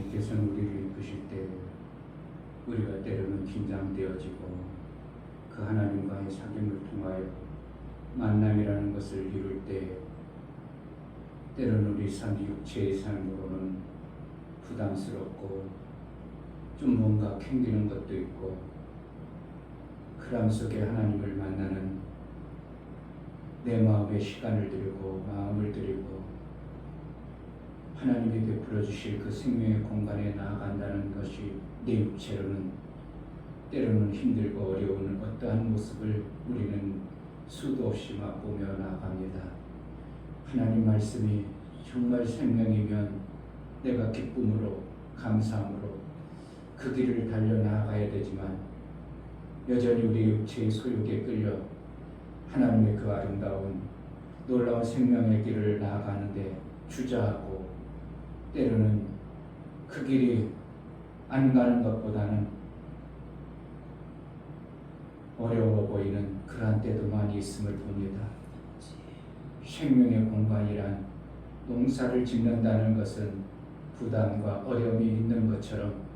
아버지께서는 우리를 이끄실 때 우리가 때로는 긴장되어지고 그 하나님과의 사귐을 통하여 만남이라는 것을 이룰 때 때로는 우리 삶 육체의 삶으로는 부담스럽고 좀 뭔가 캥기는 것도 있고 그람 속에 하나님을 만나는 내 마음에 시간을 들이고 마음을 들이고 하나님이 베풀어 주실 그 생명의 공간에 나아간다는 것이 내 육체로는 때로는 힘들고 어려운 어떠한 모습을 우리는 수도 없이 맛보며 나아갑니다. 하나님 말씀이 정말 생명이면 내가 기쁨으로 감사함으로 그 길을 달려나가야 되지만 여전히 우리 육체의 소욕에 끌려 하나님의 그 아름다운 놀라운 생명의 길을 나아가는데 주저하고 때로는 그 길이 안 가는 것보다는 어려워 보이는 그러한 때도 많이 있음을 봅니다. 생명의 공간이란 농사를 짓는다는 것은 부담과 어려움이 있는 것처럼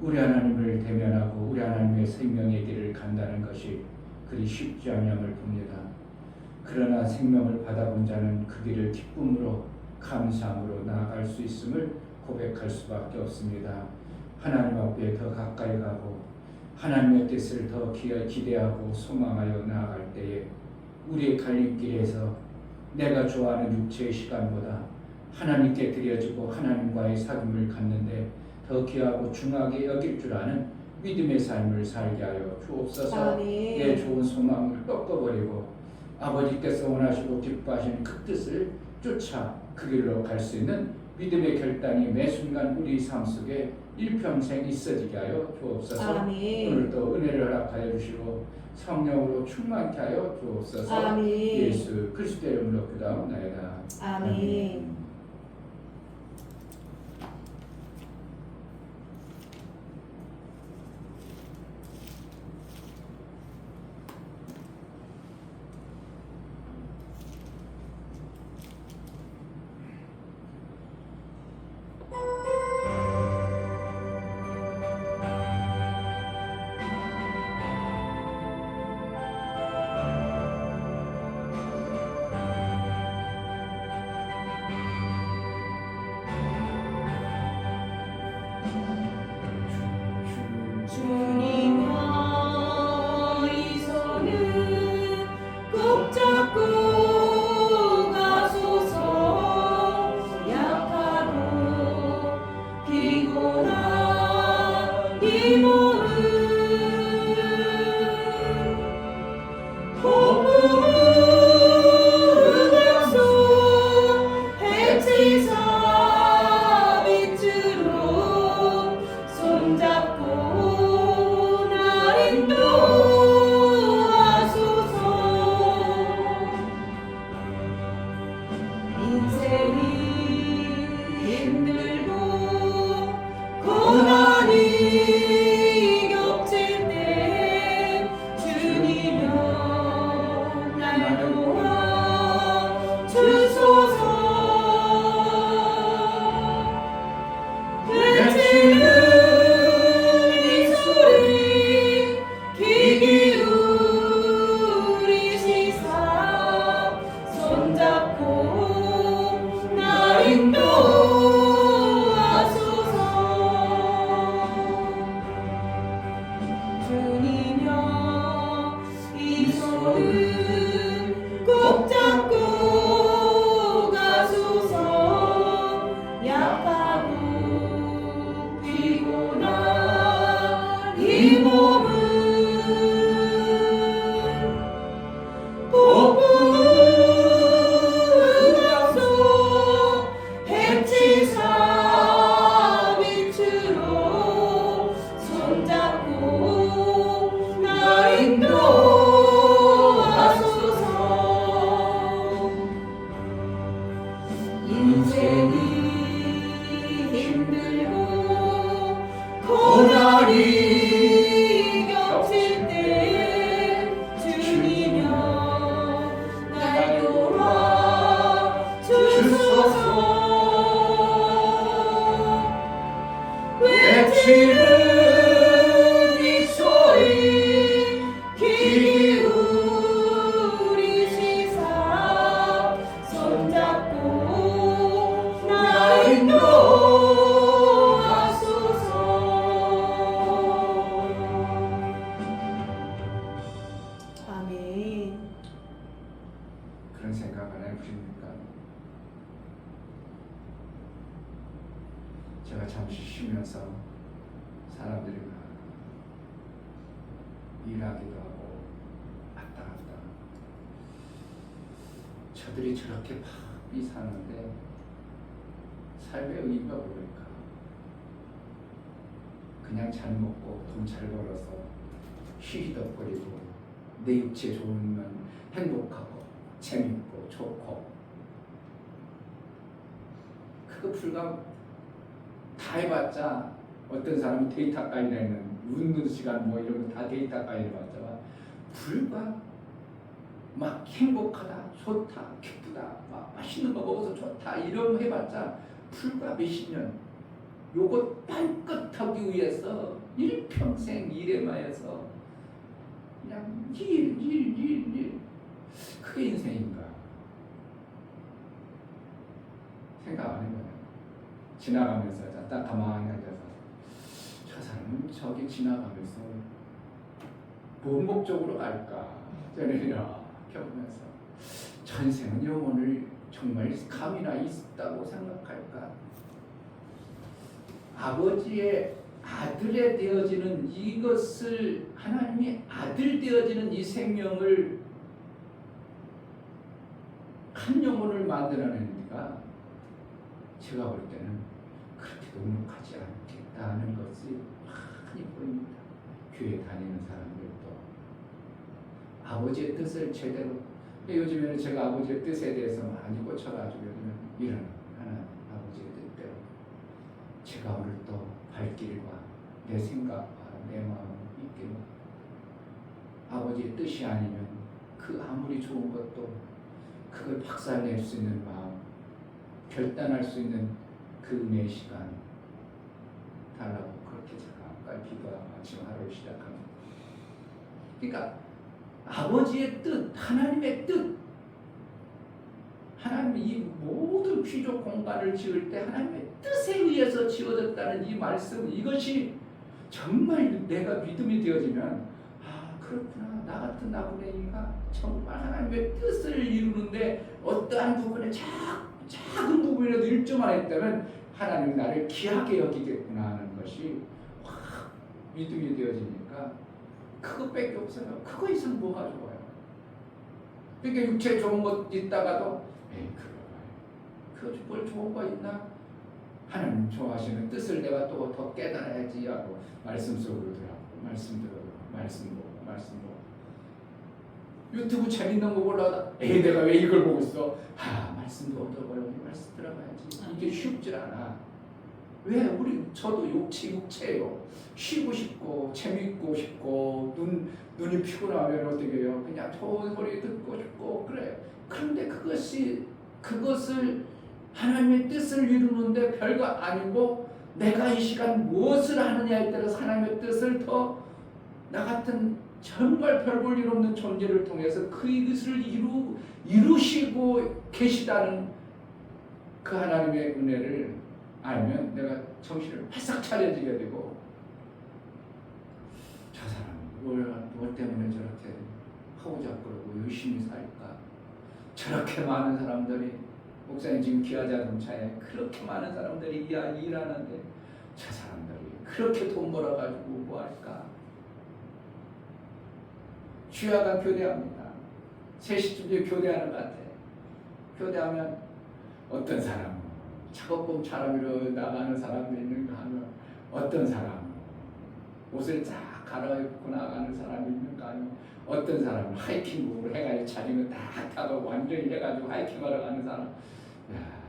우리 하나님을 대면하고 우리 하나님의 생명의 길을 간다는 것이 그리 쉽지 않음을 봅니다. 그러나 생명을 받아본 자는 그 길을 기쁨으로 감사함으로 나아갈 수 있음을 고백할 수밖에 없습니다. 하나님 앞에 더 가까이 가고 하나님의 뜻을 더 기대하고 소망하여 나아갈 때에 우리의 갈림길에서 내가 좋아하는 육체의 시간보다 하나님께 드려지고 하나님과의 사귐을 갖는데 더 귀하고 중하게 여길 줄 아는 믿음의 삶을 살게 하여 주옵소서. 내 좋은 소망을 꺾어버리고 아버지께서 원하시고 기뻐하시는 그 뜻을 쫓아 그 길로 갈 수 있는 믿음의 결단이 매 순간 우리 삶 속에 일평생 있어지게 하여 주옵소서. 오늘도 은혜를 허락하여 주시고 성령으로 충만케 하여 주옵소서. 예수 그리스도의 이름으로 기도하옵나이다. 아멘. 아멘. 그런 생각 안 해보십니까? 제가 잠시 쉬면서 사람들이 막 일하기도 하고 왔다 갔다, 저들이 저렇게 바삐 사는데 삶의 의미가 뭘까? 그냥 잘 먹고 돈 잘 벌어서 휘휘덕거리고 내 육체 좋으면 행복하고 재밌고 좋고, 그거 불과 다 해봤자, 어떤 사람은 데이터 까이내는 웃는 시간 뭐 이런 거 다 데이터 까이내봤자 불과 막 행복하다, 좋다, 기쁘다, 막 맛있는 거 먹어서 좋다 이런 거 해봤자 불과 몇십 년, 요거 빨끝하기 위해서 일평생 일에만 해서 그냥 일 그게 인생인가 생각 안 해봐요. 지나가면서 딱 가만히 앉아서 저 사람은 저기 지나가면서 뭔 목적으로 갈까 저는 이렇게 보면서 전생은 영혼을 정말 감이나 있다고 생각할까? 아버지의 아들에 되어지는 이것을, 하나님이 아들 되어지는 이 생명을 한 영혼을 만들어내니까 제가 볼 때는 그렇게 녹록하지 않겠다는 것이 많이 보입니다. 교회 다니는 사람들도 아버지의 뜻을 제대로, 요즘에는 제가 아버지의 뜻에 대해서 많이 꽂혀가지고 요즘은 일어나는 아버지의 뜻대로 제가 오늘 또 발길과 내 생각과 내 마음을 있기로, 아버지의 뜻이 아니면 그 아무리 좋은 것도 그걸 박살낼 수 있는 마음, 결단할 수 있는 그 은혜의 시간 달라고 그렇게 잠깐 기도하고 아침 하루를 시작합니다. 그러니까 아버지의 뜻, 하나님의 뜻, 하나님이 이 모든 귀족 공간을 지을 때 하나님의 뜻에 의해서 지어졌다는 이 말씀, 이것이 정말 내가 믿음이 되어지면, 아 그렇구나, 나 같은 나부랭이가 정말 하나님의 뜻을 이루는데 어떠한 부분에 작은 부분이라도 일조만 했다면 하나님 나를 귀하게 여기겠구나 하는 것이 확 믿음이 되어지니까 그것밖에 없어요. 그거 이상 뭐가 좋아요? 그러니까 육체 좋은 것 있다가도 그거 뭘 좋은 거 있나? 하나님 좋아하시는 뜻을 내가 또 더 깨달아야지 하고 말씀 속으로 들어가고 말씀 들어가고 말씀 보고 유튜브 재밌는 거 보려다 내가 왜 이걸 보고 있어? 말씀도 얻어보려고 말씀 들어가야지. 이게 쉽질 않아. 왜? 저도 육체예요. 쉬고 싶고 재밌고 싶고 눈이 피곤하면 어떻게 해요? 그냥 좋은 소리 듣고 싶고 그래요. 그런데 그것을 하나님의 뜻을 이루는데 별거 아니고, 내가 이 시간 무엇을 하느냐에 따라서 하나님의 뜻을 더 나 같은 정말 별 볼 일 없는 존재를 통해서 그 뜻을 이루시고 계시다는 그 하나님의 은혜를 알면 내가 정신을 바싹 차려지게 되고, 저 사람은 뭘 때문에 저렇게 허우적거리고 열심히 살까? 저렇게 많은 사람들이, 목사님 지금 기아자동차에 그렇게 많은 사람들이 일하는데 저 사람들이 그렇게 돈 벌어가지고 뭐 할까? 주야가 교대합니다. 3시쯤 교대하는 것 같아. 교대하면 어떤 사람은 작업복 차림으로 나가는 사람도 있는가 하면, 어떤 사람은 옷을 쫙 갈아입고 나가는 사람이 있는가 하면, 어떤 사람은 하이킹복을 해가지고 자전거 딱 타고 완전히 해가지고 하이킹하러 가는 사람.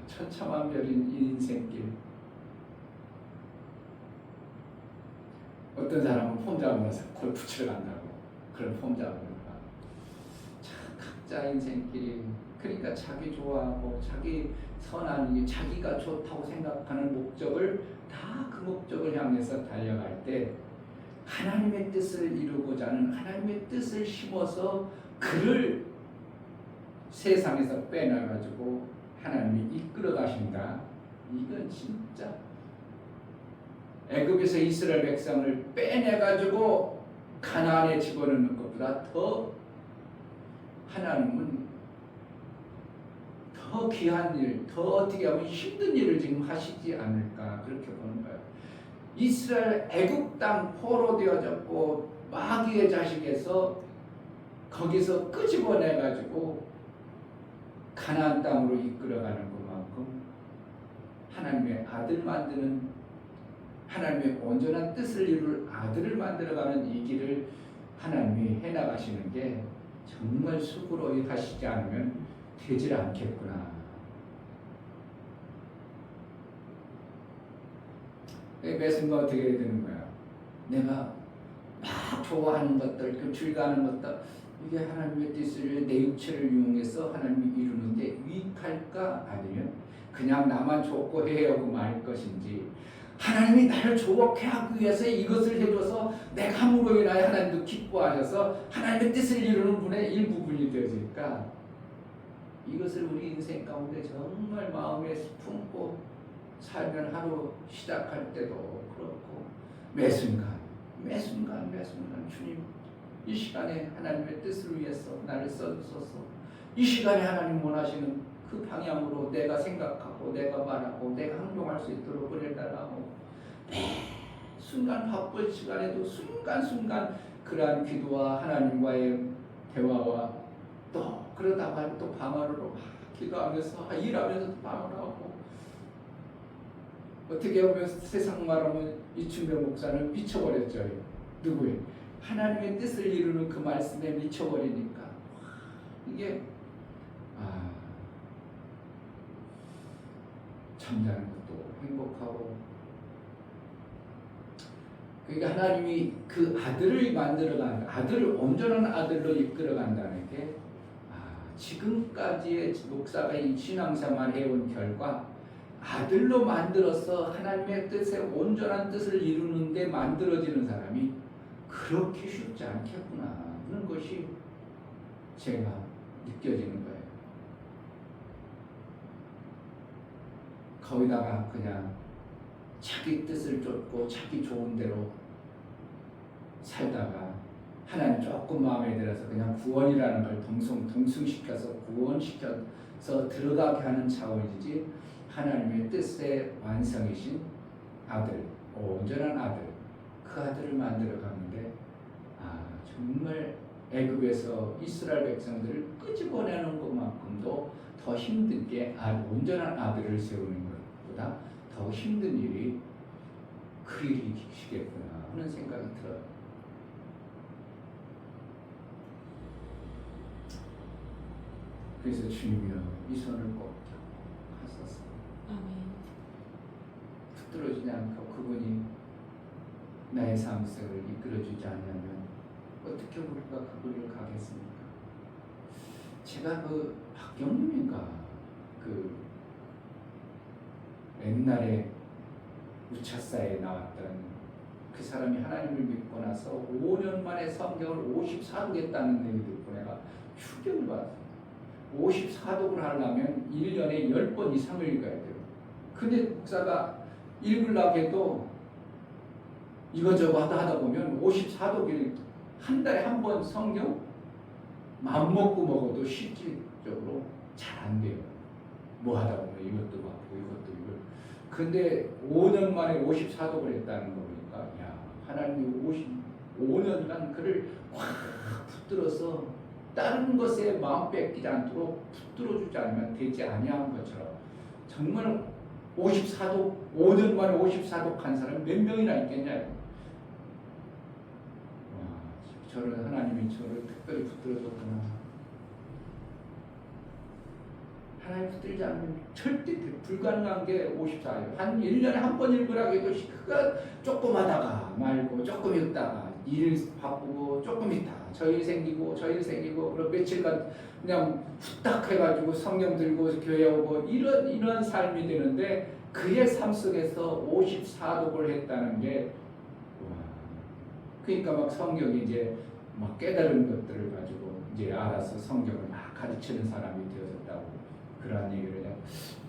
천차만별인 이 인생길. 어떤 사람은 폼 잡으면서 골프 치러 간다고, 그런 폼 잡으면서. 각자 인생길이, 그러니까 자기 좋아하고 자기 선한 일, 자기가 좋다고 생각하는 목적을 다 그 목적을 향해서 달려갈 때 하나님의 뜻을 이루고자 하는, 하나님의 뜻을 심어서 그를 세상에서 빼놔가지고 하나님이 이끌어 가신다. 이건 진짜 애굽에서 이스라엘 백성을 빼내가지고 가나안에 집어넣는 것보다 더 하나님은 더 귀한 일, 더 어떻게 하면 힘든 일을 지금 하시지 않을까 그렇게 보는 거예요. 이스라엘 애굽 땅 포로되어졌고 마귀의 자식에서 거기서 끄집어내가지고 가나안 땅으로 이끌어가는 것만큼 하나님의 아들 만드는 하나님의 온전한 뜻을 이룰 아들을 만들어가는 이 길을 하나님이 해나가시는 게 정말 수고로 하시지 않으면 되질 않겠구나. 매순간 어떻게 해야 되는 거야? 내가 막 좋아하는 것들, 즐거워하는 것들, 이게 하나님의 뜻을 내 육체를 이용해서 하나님이 이루는데 유익할까? 아니면 그냥 나만 좋고 해하고 말 것인지, 하나님이 나를 좋게 하기 위해서 이것을 해줘서 내가 함으로 인하여 하나님도 기뻐하셔서 하나님의 뜻을 이루는 분의 일부분이 되어질까? 이것을 우리 인생 가운데 정말 마음에 품고 살면 하루 시작할 때도 그렇고 매 순간 주님 이 시간에 하나님의 뜻을 위해서 나를 써주소서. 이 시간에 하나님 원하시는 그 방향으로 내가 생각하고 내가 말하고 내가 행동할 수 있도록 은혜달라고 매 순간 바쁠 시간에도 순간순간 그러한 기도와 하나님과의 대화와 또 그러다가 또 방언으로 막 기도하면서 일하면서 방언하고 어떻게 보면 세상 말하면 이춘배 목사는 미쳐버렸죠. 누구의? 하나님의 뜻을 이루는 그 말씀에 미쳐버리니까 이게 잠자는 것도 행복하고 그러니까 하나님이 그 아들을 만들어간 아들을 온전한 아들로 이끌어간다는 게 지금까지의 목사가 이 신앙생활 해온 결과 아들로 만들어서 하나님의 뜻에 온전한 뜻을 이루는데 만들어지는 사람이 그렇게 쉽지 않겠구나 하는 것이 제가 느껴지는 거예요. 거기다가 그냥 자기 뜻을 쫓고 자기 좋은 대로 살다가 하나님 조금 마음에 들어서 그냥 구원이라는 걸 동승시켜서 구원시켜서 들어가게 하는 차원이지 하나님의 뜻의 완성이신 아들, 온전한 아들, 그 아들을 만들어 가는데 정말 애굽에서 이스라엘 백성들을 끄집어내는 것만큼도 더 힘든 게 온전한 아들을 세우는 것보다 더 힘든 일이 그 일이시겠구나 하는 생각이 들어요. 그래서 주님이여 이 손을 꼭 하소서. 붙들어주지 않고 그분이 나의 삶속을 이끌어주지 않으면 어떻게 우리가 그 길을 가겠습니까? 제가 그 박경림인가 그 옛날에 우차사에 나왔던 그 사람이 하나님을 믿고 나서 5년 만에 성경을 54독 했다는 얘기 듣고 내가 충격을 받았어요. 54독을 하려면 1년에 10번 이상을 읽어야 돼요. 근데 목사가 읽으려고 해도 이것저것 하다 보면 54독을 한 달에 한 번 성경 마음먹고 먹어도 실질적으로 잘 안 돼요. 뭐 하다 보면 이것도 받고 이것도 이걸. 근데 5년 만에 54독을 했다는 거 보니까 하나님이 5년간 그를 확 붙들어서 다른 것에 마음 뺏기지 않도록 붙들어주지 않으면 되지 아니한 것처럼 정말 54독 5년 만에 54독 한 사람 몇 명이나 있겠냐요. 저를 하나님이 저를 특별히 붙들어줬구나. 하나님 붙들지 않으면 절대 불가능한 게 54예요. 한 1년에 한 번 읽으라고 해도 그가 조금 하다가 말고 조금 읽다가 일 바쁘고 조금 있다가 저 일 생기고 그리고 며칠간 그냥 후딱 해가지고 성경 들고 교회 오고 이런 삶이 되는데 그의 삶 속에서 54독을 했다는 게 그러니까 막 성경이 이제 막 깨달은 것들을 가지고 이제 알아서 성경을 막 가르치는 사람이 되어졌다고 그런 얘기를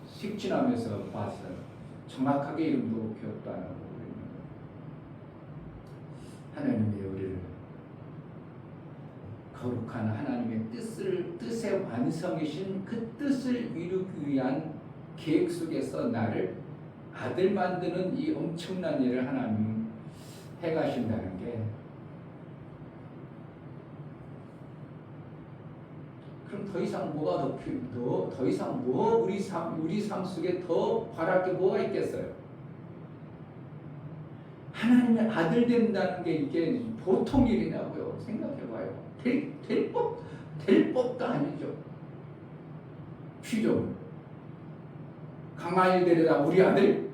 식진하면서 봤어요. 정확하게 이름도 기억도 안 하고 그러는 거예요. 하나님이 우리를 거룩한 하나님의 뜻의 완성이신 그 뜻을 이루기 위한 계획 속에서 나를 아들 만드는 이 엄청난 일을 하나님 해가신다는 게, 그럼 더 이상 뭐가 더 이상 뭐 우리 삶 속에 더 바랄 게 뭐가 있겠어요? 하나님의 아들 된다는 게 이게 보통 일이냐고요. 생각해봐요. 될 법도 아니죠. 휘종 강아지 데려다 우리 아들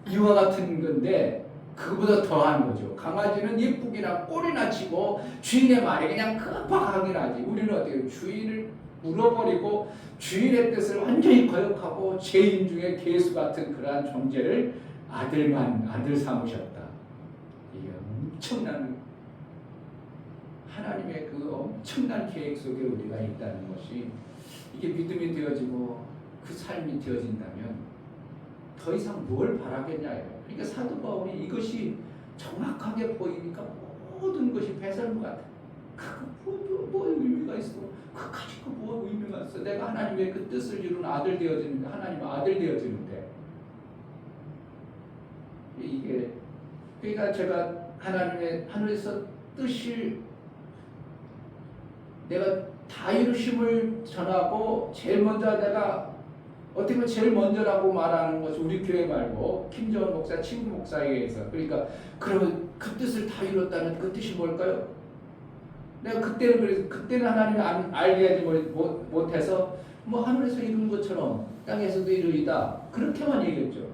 이와 같은 건데 그거보다 더한 거죠. 강아지는 예쁘기나 꼴이나 치고 주인의 말에 그냥 급하게 하지. 우리는 어떻게 주인을 물어버리고 주인의 뜻을 완전히 거역하고 죄인 중에 개수 같은 그러한 존재를 아들 삼으셨다. 이게 엄청난 하나님의 그 엄청난 계획 속에 우리가 있다는 것이, 이게 믿음이 되어지고 그 삶이 되어진다면 더 이상 뭘 바라겠냐예요. 그러니까 사도 바울이 이것이 정확하게 보이니까 모든 것이 배설물 같아. 뭐 의미가 있어? 그 가지고 뭐 의미가 있어? 내가 하나님의 그 뜻을 이루는 아들 되어지는데, 하나님의 아들 되어지는데, 이게 그러니까 제가 하나님의 하늘에서 뜻을 내가 다 이루심을 전하고 제일 먼저 내가 어떻게 보면 제일 먼저라고 말하는 것이 우리 교회 말고 김정은 목사 친구 목사에 의해서, 그러니까 그러면 그 뜻을 다 이뤘다는 그 뜻이 뭘까요? 내가 그때는 하나님이 알게 하지 못해서 뭐 하늘에서 이룬 것처럼 땅에서도 이루이다 그렇게만 얘기했죠.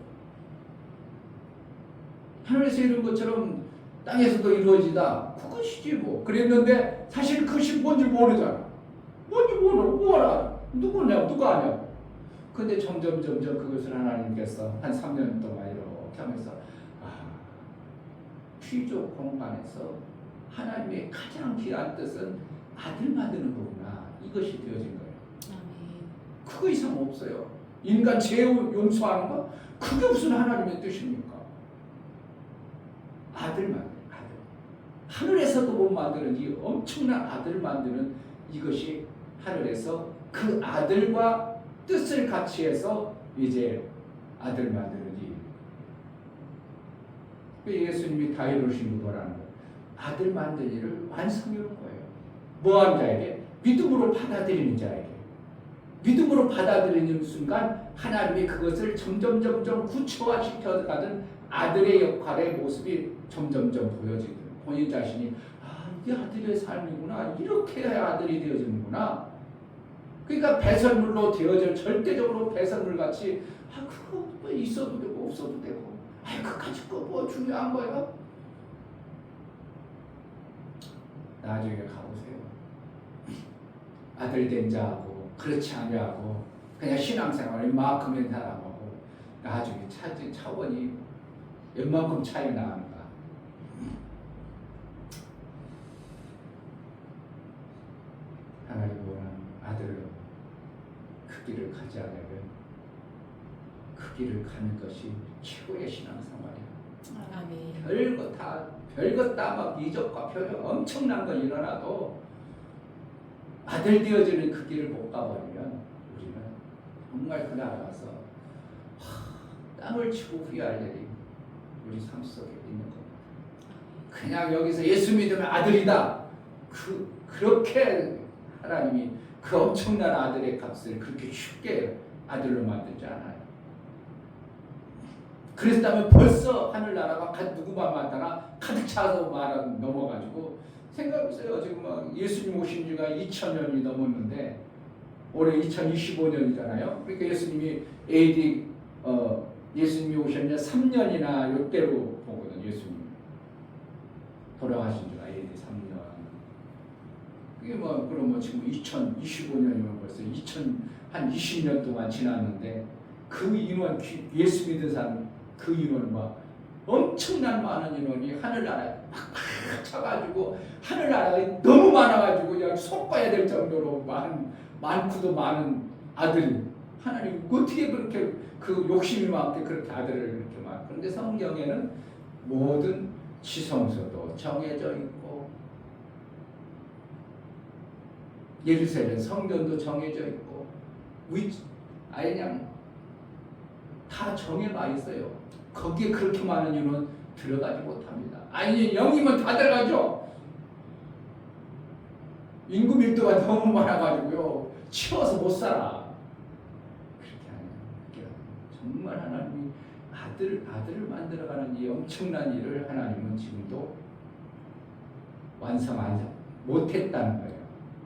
하늘에서 이룬 것처럼 땅에서도 이루어지다 그것이지 뭐 그랬는데, 사실 그것이 뭔지 모르잖아. 뭔지 모르라. 누가 아냐. 근데 점점 그것을 하나님께서 한 3년 동안 이렇게 하면서 피조 공간에서 하나님의 가장 귀한 뜻은 아들 만드는 거구나. 이것이 되어진 거예요. 그거 이상 없어요. 인간 죄 용서하는 거? 그게 무슨 하나님의 뜻입니까? 아들 만드는, 아들. 하늘에서도 못 만드는 이 엄청난 아들 만드는 이것이 하늘에서 그 아들과 뜻을 같이 해서 이제 아들 만드는 일. 예수님이 다 이루신 거라는 거예요. 아들 만든 일을 완성이는 거예요. 뭐하는 자에게? 믿음으로 받아들이는 자에게. 믿음으로 받아들이는 순간 하나님이 그것을 점점 구체화시켜가는 아들의 역할의 모습이 점점 보여지고, 본인 자신이 이게 아들의 삶이구나, 이렇게 해야 아들이 되어지는구나. 그러니까 배설물로 되어져, 절대적으로 배설물같이 그거 뭐 있어도 되고 없어도 되고 그 가지고 뭐 중요한 거야? 나중에 가보세요. 아들 된 자하고 그렇지 않냐고 그냥 신앙생활을 이만큼인 사람하고 나중에 차원이 얼만큼 차이 나는가. 하나님 원하는 아들로 그 길을 가지 않으면 그 길을 가는 것이 최고의 신앙생활이야. 별것 다 막 이적과 표적 엄청난 거 일어나도 아들 되어지는 그 길을 못 가버리면 우리는 정말 그 나라 가서 땅을 치고 후회할 일이 우리 삶 속에 있는 겁니다. 그냥 여기서 예수 믿으면 아들이다. 그렇게 하나님이 그 엄청난 아들의 값을 그렇게 쉽게 아들로 만들지 않아요. 그랬다면 벌써 하늘나라가 누구만 만나나 가득 차서 넘어가지고, 생각해보세요. 지금 막 예수님 오신 지가 2000년이 넘었는데 올해 2025년이잖아요. 그러니까 예수님이 예수님이 오셨냐 3년이나 요때로 보거든. 예수님 돌아가신 지가 AD 3년. 그게 그럼 지금 2025년이면 벌써 한 20년 동안 지났는데, 그 인원, 예수 믿은 사람 그 인원 엄청난 많은 인원이 하늘나라에 막 차가지고, 하늘나라에 너무 많아가지고 그냥 속아야 될 정도로 많고도 많은 아들이 하나님 어떻게 그렇게 그 욕심이 많게 그렇게 아들을 이렇게 막. 그런데 성경에는 모든 지성소도 정해져 있고 예루살렘 성전도 정해져 있고 아예 그냥 다 정해놔 있어요. 거기에 그렇게 많은 이유는 들어가지 못합니다. 아니 영이면 다 들어가죠. 인구 밀도가 너무 많아가지고요 치워서 못 살아. 그렇게 하냐. 정말 하나님이 아들을 만들어가는 이 엄청난 일을 하나님은 지금도 완성하지 못했다는 거예요.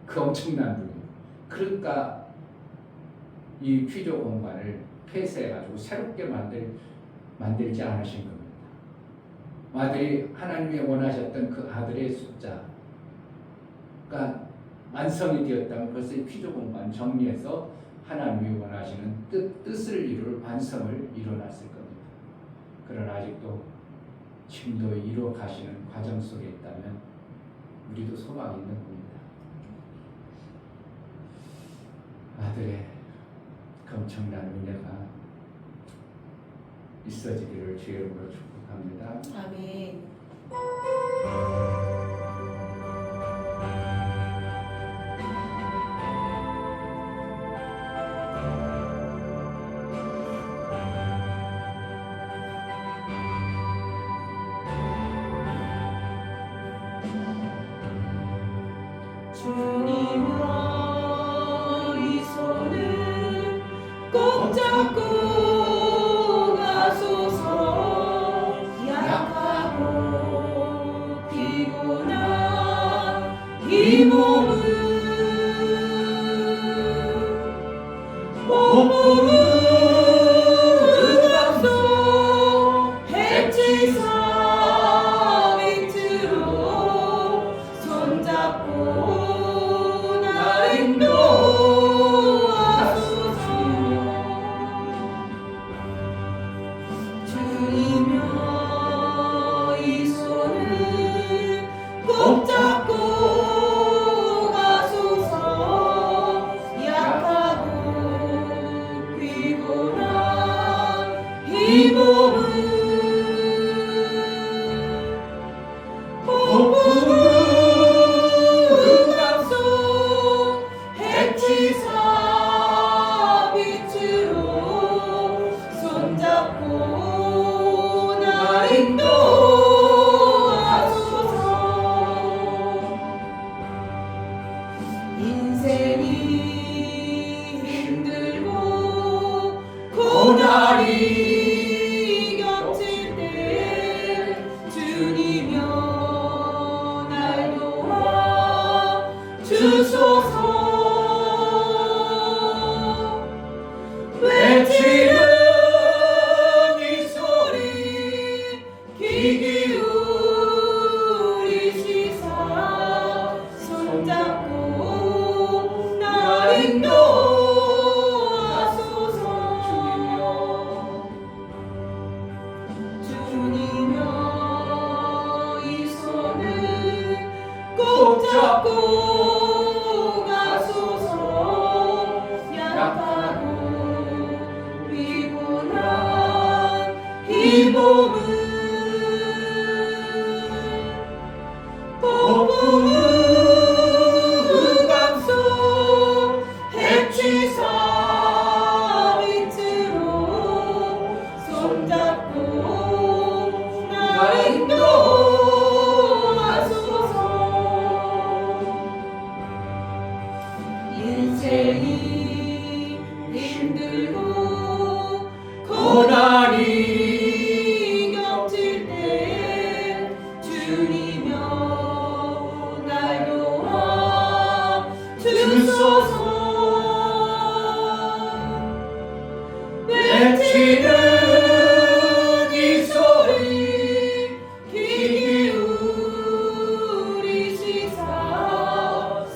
그 엄청난 분이. 그러니까 이 피조 공간을 폐쇄해가지고 새롭게 만들지 않으신 겁니다. 아들이 하나님이 원하셨던 그 아들의 숫자가 완성이 되었다면 벌써 이 피조 공간 정리해서 하나님이 원하시는 뜻을 이룰 완성을 이뤄놨을 겁니다. 그러나 아직도 지금도 이루어 가시는 과정 속에 있다면 우리도 소망이 있는 겁니다. 아들의 그 엄청난 은혜가 있어지기를 주의 이름으로 축복합니다. 아멘. 주님여 이 손을 꼭 잡고 가소서. 약하고 피곤한 이 몸을 몸부르 감소 해치사 밑으로 손잡고 나 인도하소서. 주님여 이 손을 꼭 잡고 가소서. 약하고 피곤한 이 몸을 몸부르 감소 해치사 빛으로 손잡고 나 인도하소서. 인생이 힘들고 고난이 겹칠 때 주님여 날 도와 주소서. 외치는 이 소리 귀 기울이시사 손잡고 나 인도하소서. 주님여 이 손을 꼭 잡고 가소서. 약하고 피곤한 이 몸을 몸부르 감소 해치사 밑으로 손잡고 나 인도하소서. 인생이 힘들고 고난이 겹칠 때 주님여 날 도와 주소서. 외치는 이 소리 귀 기울이시사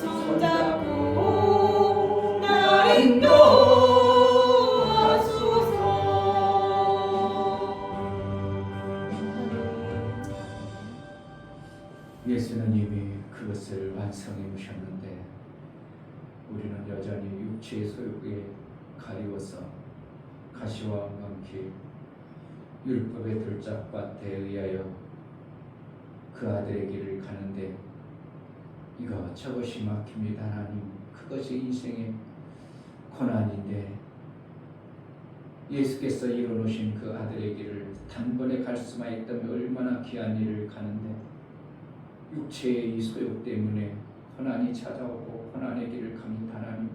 손잡고 나 인도하소서. 예수는 이미 그것을 완성해 오셨는데 우리는 여전히 육체의 소욕에 가리워서 가시와 함께 율법의 돌짝밭에 의하여 그 아들의 길을 가는데 저것이 막힙니다. 하나님, 그것이 인생의 고난인데 예수께서 이뤄놓으신 그 아들의 길을 단번에 갈 수만 있다면 얼마나 귀한 일을 가는데 육체의 이 소욕 때문에 고난이 찾아오고 고난의 길을 갑니다. 하나님,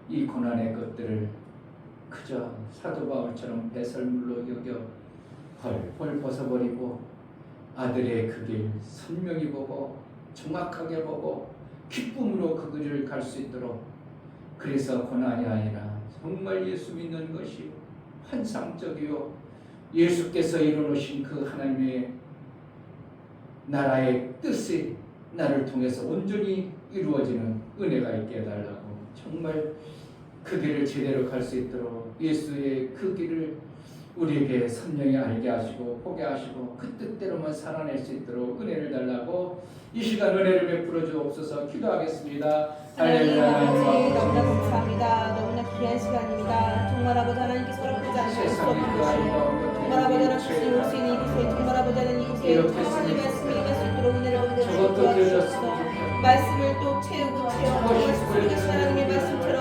이 고난의 것들을 그저 사도 바울처럼 배설물로 여겨 헐 벗어버리고 아들의 그 길 선명히 보고 정확하게 보고 기쁨으로 그 길을 갈 수 있도록, 그래서 고난이 아니라 정말 예수 믿는 것이 환상적이요 예수께서 이루어놓으신 그 하나님의 나라의 뜻이 나를 통해서 온전히 이루어지는 은혜가 있게 해달라고, 정말 그 길을 제대로 갈 수 있도록 예수의 그 길을 우리에게 선명히 알게 하시고 보게 하시고 그 뜻대로만 살아낼 수 있도록 은혜를 달라고 이 시간 은혜를 베풀어 주옵소서. 기도하겠습니다. 할렐루야. 아버지, 너무나 감사합니다. 너무나 귀한 시간입니다. 정말 아버지 하나님께서 허락하지 않으실 수 없는 것이에요. 정말 아버지 하나님 올 수 있는 이곳에, 정말 아버지 하나님 이곳에 하나님의 말씀이 임할 수 있도록 은혜를 얻으시고 도와주옵소서. 말씀을 또 채우고 정말 스스로 계신 하나님의 말씀처럼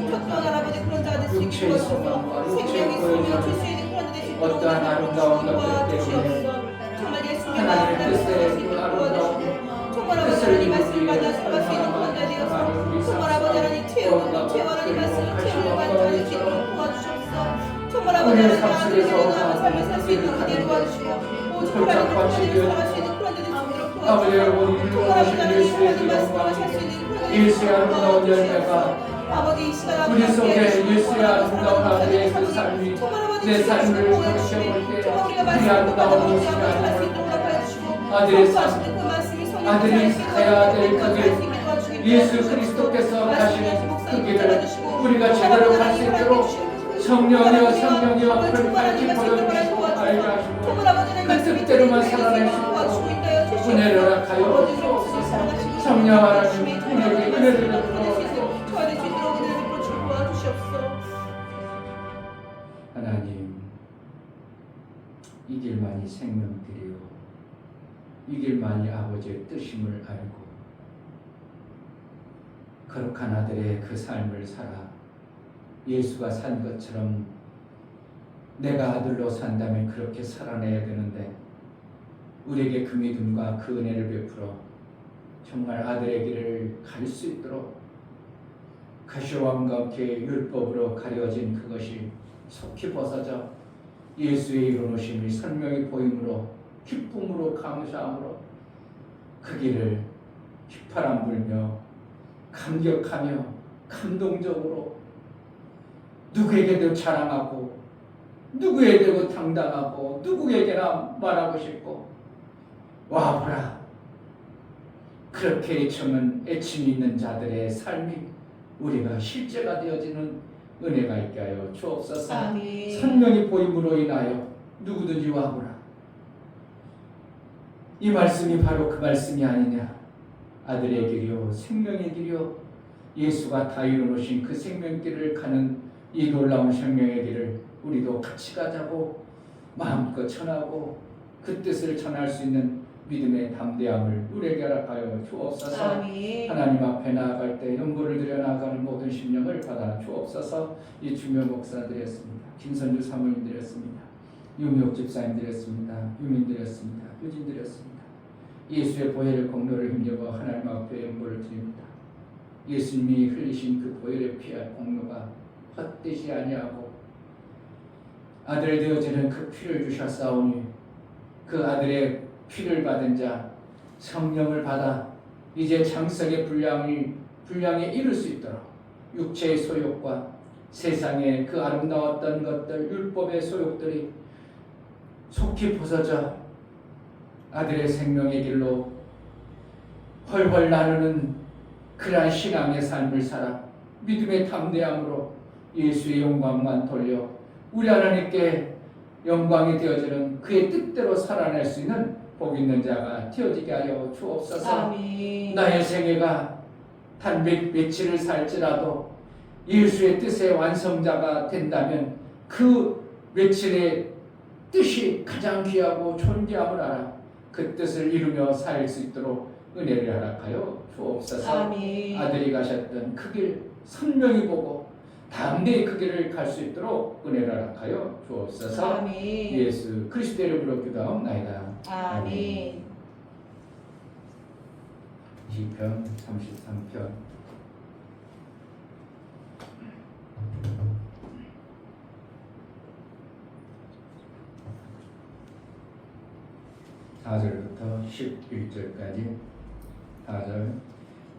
격동한 아버지 그런 자가 될 수 있게 도와주셔서 생명의 소명을 줄 수 있는 그런 자 될 수 있도록 어떠한 아름다운 것들 때문에 정말 예수님의 마음을 담을 수 있도록 도와주시고 정말 아버지 하나님 말씀을 받아 살아갈 수 있는 그런 자 되어서 정말 아버지 하나님 채우고 채워 하나님 말씀을 채우고 받을 수 있도록 도와주셔서 정말 아버지 하나님 아들의 영광을 삶을 살 수 있는 그대 도와주시고 오직 하나님의 통치를 살아갈 수 있는 그런 자 될 수 있도록 도와주시고 정말 아버지 하나님 하나님 말씀을 살 수 있는 그런 자 될 수 있도록 도와주시고 아버지 이 시간 우리 속에 예수의 아름다운 아들의 그 삶이 내 삶을 돌이켜볼 때 우리 아름다운 모습이 아니고 아들의 삶, 아들이 가야 될 그 길, 예수 그리스도께서 가신 그 길을 우리가 제대로 갈 수 있도록 성령이여 그렇게 보여주시고 알게 하시고 그 뜻대로만 살아낼 수 있도록 은혜를 허락하여 주옵소서. 성령 하나님 우리에게 은혜를 베풀어 하나님, 이 길만이 생명길이요 이 길만이 아버지의 뜻임을 알고 거룩한 아들의 그 삶을 살아 예수가 산 것처럼 내가 아들로 산다면 그렇게 살아내야 되는데 우리에게 그 믿음과 그 은혜를 베풀어 정말 아들의 길을 갈 수 있도록 가시와 함께 율법으로 가려진 그것이 속히 벗어져 예수의 이루어놓으심이 선명히 보임으로 기쁨으로 감사함으로 그 길을 휘파람 불며 감격하며 감동적으로 누구에게도 자랑하고 누구에게도 당당하고 누구에게나 말하고 싶고 와 보라 그렇게 애침이 있는 자들의 삶이 우리가 실제가 되어지는 은혜가 있게 하여 주옵소서. 아멘. 선명히 보임으로 인하여 누구든지 와보라. 이 말씀이 바로 그 말씀이 아니냐. 아들의 길이요 생명의 길이요 예수가 다 이루어놓으신 그 생명길을 가는 이 놀라운 생명의 길을 우리도 같이 가자고 마음껏 전하고 그 뜻을 전할 수 있는 믿음의 담대함을 우리에게 허락하여 주옵소서. 아멘. 하나님 앞에 나아갈 때 연고를 들여 나아가는 모든 심령을 받아 주옵소서. 이 주묘 목사 드렸습니다. 김선주 사모님 드렸습니다. 유미옥 집사님 드렸습니다. 유민 드렸습니다. 유진 드렸습니다. 예수의 보혈의 공로를 힘입어 하나님 앞에 연고를 드립니다. 예수님이 흘리신 그 보혈의 피할 공로가 헛되지 아니하고 아들 되어지는 그 피를 주셨사오니 그 아들의 피를 받은 자 성령을 받아 이제 장성의 분량에 이를 수 있도록 육체의 소욕과 세상의 그 아름다웠던 것들 율법의 소욕들이 속히 벗어져 아들의 생명의 길로 훨훨 나누는 그러한 신앙의 삶을 살아 믿음의 담대함으로 예수의 영광만 돌려 우리 하나님께 영광이 되어지는 그의 뜻대로 살아낼 수 있는 복 있는 자가 되어지게 하여 주옵소서. 아멘. 나의 생애가 단 며칠을 살지라도 예수의 뜻의 완성자가 된다면 그 외칠의 뜻이 가장 귀하고 존귀함을 알아 그 뜻을 이루며 살 수 있도록 은혜를 허락하여 주옵소서. 아멘. 아들이 가셨던 그 길 선명히 보고 다음 내 그 길을 갈 수 있도록 은혜를 허락하여 주옵소서. 아멘. 예수 그리스도의 이름으로 기도하옵나이다. 아멘. 20편 33편 4절부터 11절까지 4절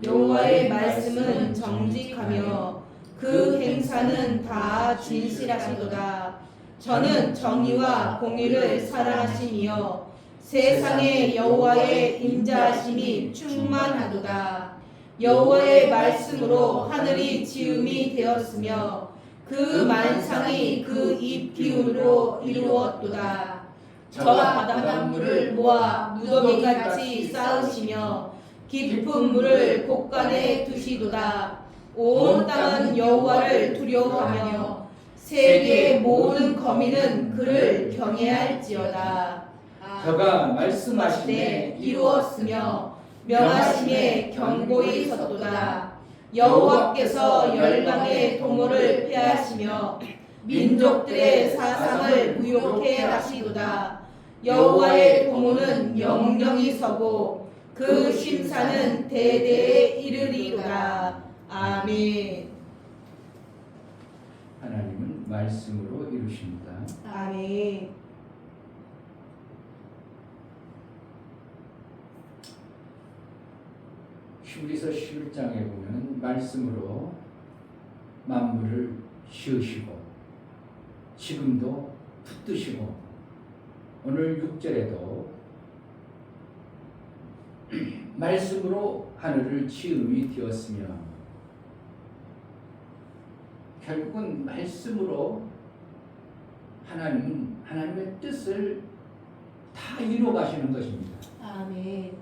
여호와의 말씀은 정직하며 그 행사는 다 진실하시도다. 저는 정의와 공의를 사랑하시며 세상에 여호와의 인자하심이 충만하도다. 여호와의 말씀으로 하늘이 지음이 되었으며 그 만상이 그 입 기운으로 이루었도다. 저와 바닷물을 모아 무더기같이 쌓으시며 깊은 물을 곳간에 두시도다. 온 땅은 여호와를 두려워하며 세계의 모든 거민은 그를 경외할지어다. 저가 말씀하시되 이루었으며 명하심에 견고히 섰도다. 여호와께서 열방의 도모를 폐하시며 민족들의 사상을 무욕해 하시도다. 여호와의 도모는 영영이 서고 그 심사는 대대에 이르리로다. 아멘. 하나님은 말씀으로 이루십니다. 아멘. 히브리서 11장에 보면 말씀으로 만물을 지으시고 지금도 붙드시고 오늘 6절에도 말씀으로 하늘을 지음이 되었으며 결국은 말씀으로 하나님은 하나님의 뜻을 다 이루어 가시는 것입니다. 아멘.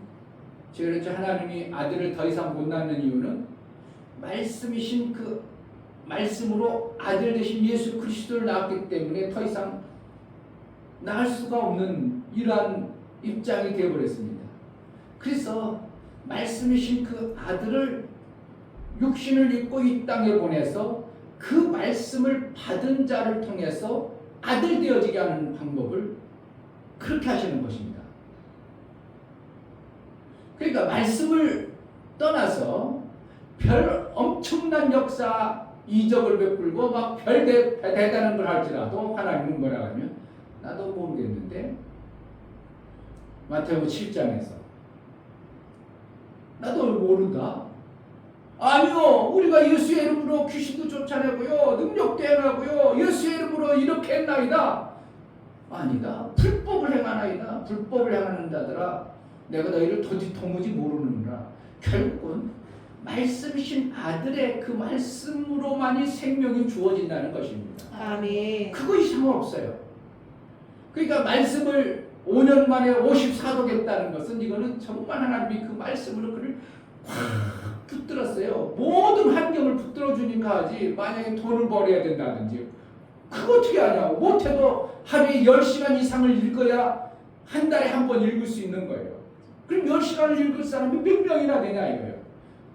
제가 그랬죠. 하나님이 아들을 더 이상 못 낳는 이유는 말씀이신 그 말씀으로 아들 되신 예수 그리스도를 낳았기 때문에 더 이상 낳을 수가 없는 이러한 입장이 되어버렸습니다. 그래서 말씀이신 그 아들을 육신을 입고 이 땅에 보내서 그 말씀을 받은 자를 통해서 아들 되어지게 하는 방법을 그렇게 하시는 것입니다. 그러니까 말씀을 떠나서 별 엄청난 역사 이적을 베풀고 막 별 대단한 걸 할지라도 하나님은 뭐라 하면 나도 모르겠는데 마태복음 7장에서 나도 모른다. 아니요, 우리가 예수의 이름으로 귀신도 쫓아내고요, 능력도 행하고요, 예수의 이름으로 이렇게 했나이다. 아니다. 불법을 행하나이다. 불법을 행하는 자들아, 내가 너희를 도무지 모르느니라. 결국은 말씀이신 아들의 그 말씀으로만이 생명이 주어진다는 것입니다. 아멘. 그거 이상 없어요. 그러니까 말씀을 5년 만에 54도겠다는 것은 이거는 정말 하나님이 그 말씀으로 그를 확 붙들었어요. 모든 환경을 붙들어 주니까 하지. 만약에 돈을 벌어야 된다든지 그거 어떻게 하냐고. 못해도 하루에 10시간 이상을 읽어야 한 달에 한 번 읽을 수 있는 거예요. 그럼 10시간을 읽을 사람이 몇 명이나 되냐 이거예요.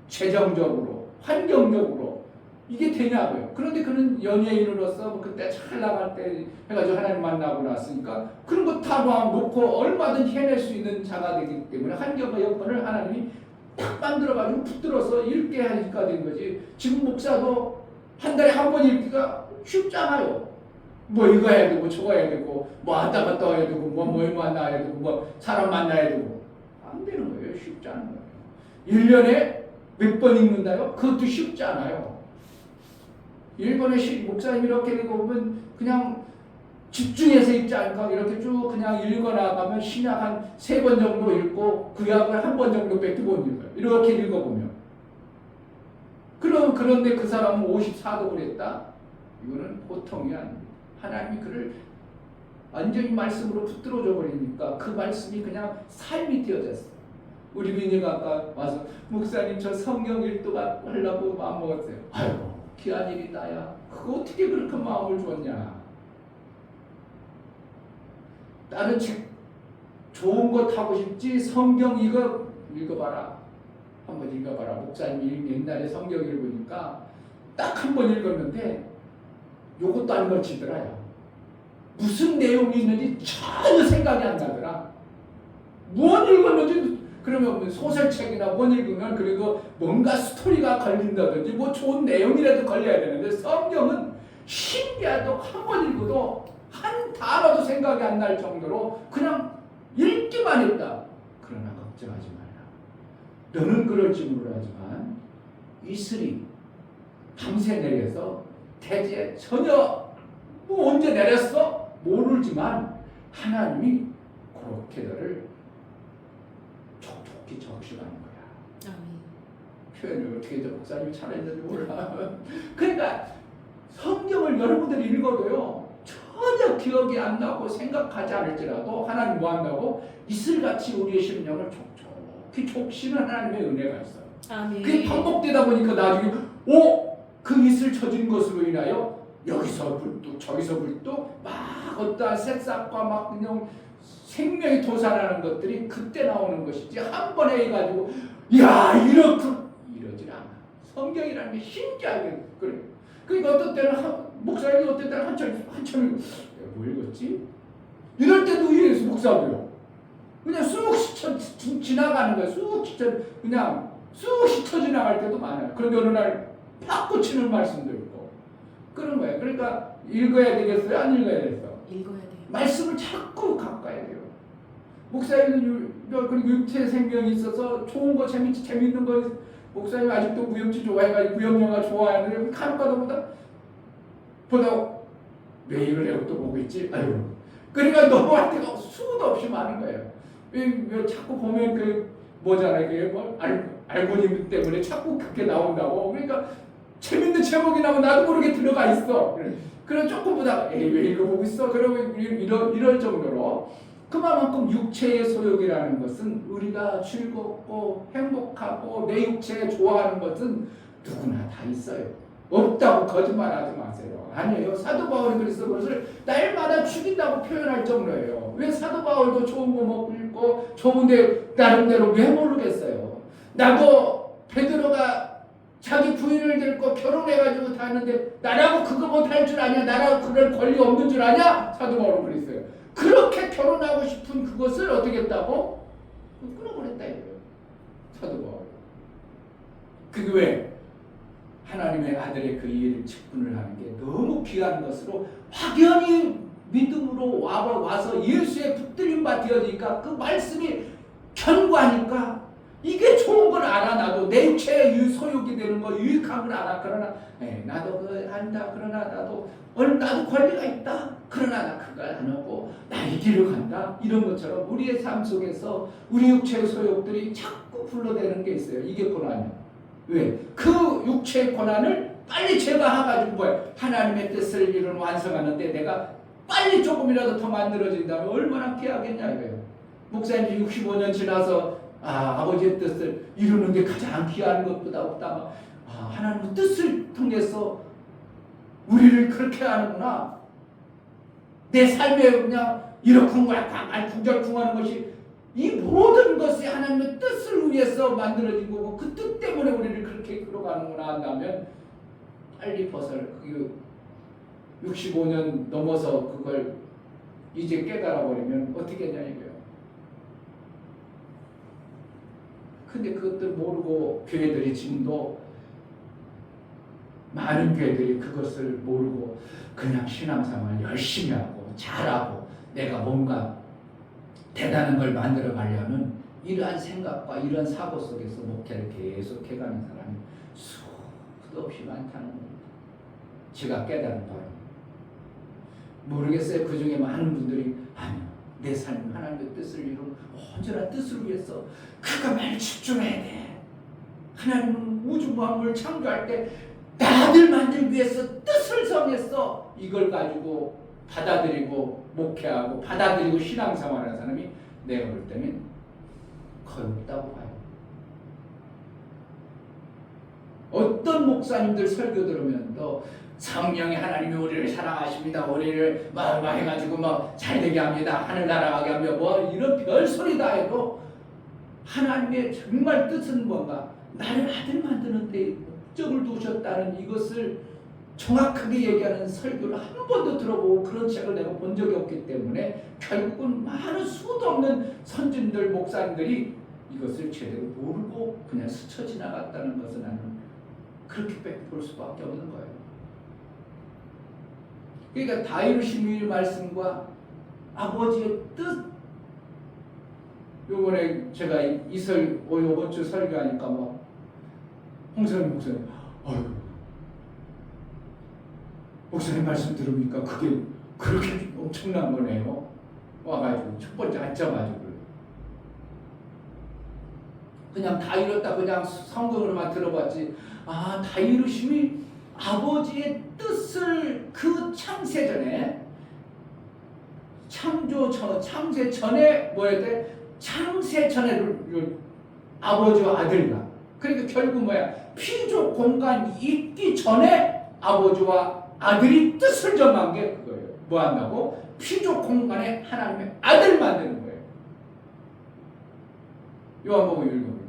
재정적으로, 환경적으로 이게 되냐고요. 그런데 그는 연예인으로서 뭐 그때 잘 나갈 때 해가지고 하나님 만나고 났으니까 그런 거 다 놓고 얼마든지 해낼 수 있는 자가 되기 때문에 환경과 여건을 하나님이 딱 만들어가지고 붙들어서 읽게 하니까 된 거지. 지금 목사도 한 달에 한 번 읽기가 쉽잖아요. 뭐 이거 해야 되고 저거 해야 되고 뭐 왔다 갔다 해야 되고 뭐 만나야 되고 뭐 사람 만나야 되고 안 되는 거예요. 쉽지 않은 거예요. 1년에 몇 번 읽는다요? 그것도 쉽지 않아요. 일본의 목사님 이렇게 읽어보면 그냥 집중해서 읽지 않고 이렇게 쭉 그냥 읽어나가면 신약 한 3번 정도 읽고 구약을 한 번 정도밖에 못 읽어요. 이렇게 읽어보면. 그런데 그 사람은 54독을 했다? 이거는 보통이 아닙니다. 하나님이 그를 완전히 말씀으로 붙들어줘 버리니까 그 말씀이 그냥 삶이 되어졌어요. 우리 민희가 아까 와서 목사님 저 성경 읽도가 하려고 마음먹었어요. 아이고 귀한 일이다. 야 그거 어떻게 그렇게 마음을 줬냐. 다른 책 좋은 거 타고 싶지 성경 이거 읽어봐라. 한번 읽어봐라. 목사님이 옛날에 성경 읽으니까 딱 한 번 읽었는데 요것도 안 걸치더라요. 무슨 내용이 있는지 전혀 생각이 안 나더라. 무엇 읽었는지. 그러면 소설책이나 뭘 읽으면 그래도 뭔가 스토리가 걸린다든지 뭐 좋은 내용이라도 걸려야 되는데 성경은 신기하도 한 번 읽어도 한 단어도 생각이 안 날 정도로 그냥 읽기만 했다. 그러나 걱정하지 마라. 너는 그럴지 모르지만 이슬이 밤새 내려서 대지에 전혀 뭐 언제 내렸어? 모르지만 하나님이 그렇게 너를 촉촉히 적시가는 거야. 표현을 어떻게 해서 목사님이 잘했는지 몰라. 그러니까 성경을 여러분들이 읽어도요 전혀 기억이 안 나고 생각하지 않을지라도 하나님 뭐 한다고? 이슬같이 우리의 심령을 촉촉히 촉시는 하나님의 은혜가 있어요. 아멘. 그게 반복되다 보니까 나중에 그 이슬 쳐진 것으로 인하여 여기서 불도 저기서 불도 막 어떠한 새싹과 막 그냥 생명이 도산하는 것들이 그때 나오는 것이지 한 번에 해가지고 야 이러질 않아. 성경이라는 게 신기하게 그래. 그러니까 어떤 때는 목사님이 어떤 때는 한참 뭐 읽었지? 이럴 때도 의해서 목사도요. 그냥 쑥 스쳐 지나가는 거야. 쑥 스쳐 그냥 쑥 스쳐 지나갈 때도 많아요. 그런데 어느 날 팍 꽂히는 말씀도 있고 그런 거예요. 그러니까 읽어야 되겠어요? 안 읽어야 되겠어요? 읽어야 돼요. 말씀을 자꾸 가까이 돼요. 목사님은 그리고 육체 생명이 있어서 좋은 거 재밌는 거 목사님 아직도 무협지 좋아해가지고 무협 영화 좋아하는데 간혹가다 보다 왜 이걸 내가 또 보고 있지? 아유. 그러니까 넘어갈 때가 수도 없이 많은 거예요. 왜 자꾸 보면 그 뭐잖아요. 그게 뭐 알고리즘 때문에 자꾸 그렇게 나온다고. 그러니까 재밌는 제목이 나오면 나도 모르게 들어가 있어. 그럼 조금 보다가 왜 이거 보고 있어? 그러면 이럴 정도로 그만큼 육체의 소욕이라는 것은 우리가 즐겁고 행복하고 내 육체에 좋아하는 것은 누구나 다 있어요. 없다고 거짓말하지 마세요. 아니에요. 사도 바울이 그래서 그것을 날마다 죽인다고 표현할 정도예요. 왜 사도 바울도 좋은 거 먹고 있고 좋은데 나름대로 왜 모르겠어요. 나도 베드로가 자기 부인을 데리고 결혼해가지고 다 했는데 나라고 그거 못할 줄 아냐? 나라고 그럴 권리 없는 줄 아냐? 사도 바울은 그랬어요. 그렇게 결혼하고 싶은 그것을 어떻게 했다고? 끊어버렸다 이거예요. 사도 바울. 그게 왜? 하나님의 아들의 그 일을 직분을 하는 게 너무 귀한 것으로 확연히 믿음으로 와서 예수의 붙들림 받으니까 그 말씀이 견고하니까 이게 좋은 걸 알아. 나도 내 육체의 소욕이 되는 거 유익한 걸 알아. 그러나 나도 그걸 안다. 그러나 나도 권리가 있다. 그러나 나 그걸 안 하고 나 이 길을 간다. 이런 것처럼 우리의 삶 속에서 우리 육체의 소욕들이 자꾸 불러대는 게 있어요. 이게 고난이야. 왜? 그 육체의 고난을 빨리 제거해가지고 뭐야? 하나님의 뜻을 이루는 완성하는데 내가 빨리 조금이라도 더 만들어진다면 얼마나 귀하겠냐 이거예요. 목사님이 65년 지나서 아버지의 뜻을 이루는 게 가장 귀한 것보다 없다. 하나님의 뜻을 통해서 우리를 그렇게 하는구나. 내 삶에 그냥 이렇게 구절쿵하는 것이 이 모든 것이 하나님의 뜻을 위해서 만들어진 거고 그 뜻 때문에 우리를 그렇게 끌어가는구나 한다면 빨리 벗어날 65년 넘어서 그걸 이제 깨달아버리면 어떻게 했냐 이거예요. 근데 그것들 모르고 교회들이 지금도 많은 교회들이 그것을 모르고 그냥 신앙생활 열심히 하고 잘하고 내가 뭔가 대단한 걸 만들어 가려는 이러한 생각과 이러한 사고 속에서 목회를 계속 해가는 사람이 수도 없이 많다는 겁니다. 제가 깨달은 바입니다. 모르겠어요. 그 중에 많은 분들이 아니요. 내 삶은 하나님의 뜻을 이루는 온전한 뜻을 위해서 그가 말 집중해야 돼. 하나님은 우주 만물 창조할 때 나를 만들기 위해서 뜻을 정했어. 이걸 가지고 받아들이고 목회하고 받아들이고 신앙생활하는 사람이 내가 볼 때는 거의 없다고 봐요. 어떤 목사님들 설교 들으면 또 성령의 하나님이 우리를 사랑하십니다. 우리를 막 해가지고 뭐 잘되게 합니다. 하늘 날아가게 하며 뭐 이런 별소리 다 해도 하나님의 정말 뜻은 뭔가 나를 아들 만드는 데 목적을 두셨다는 이것을 정확하게 얘기하는 설교를 한 번도 들어보고 그런 책을 내가 본 적이 없기 때문에 결국은 많은 수도 없는 선진들 목사님들이 이것을 제대로 모르고 그냥 스쳐 지나갔다는 것을 나는 그렇게 볼 수밖에 없는 거예요. 그러니까 다이루시미의 말씀과 아버지의 뜻, 요번에 제가 요번 주 설교하니까 뭐 홍성현 목사님, 아이고 목사님 말씀 들으니까 그게 그렇게 엄청난 거네요. 와가지고 첫 번째 앉자마자 그냥 다 이뤘다 그냥 성경으로만 들어봤지. 아, 다 이루심이 아버지의 뜻을 그 창세 전에 뭐야 돼? 창세 전에 아버지와 아들과 그러니까 결국 뭐야? 피조 공간이 있기 전에 아버지와 아들이 뜻을 정한 게 그거예요. 뭐 한다고? 피조 공간에 하나님의 아들 만드는 거예요. 요한복음 읽어보니까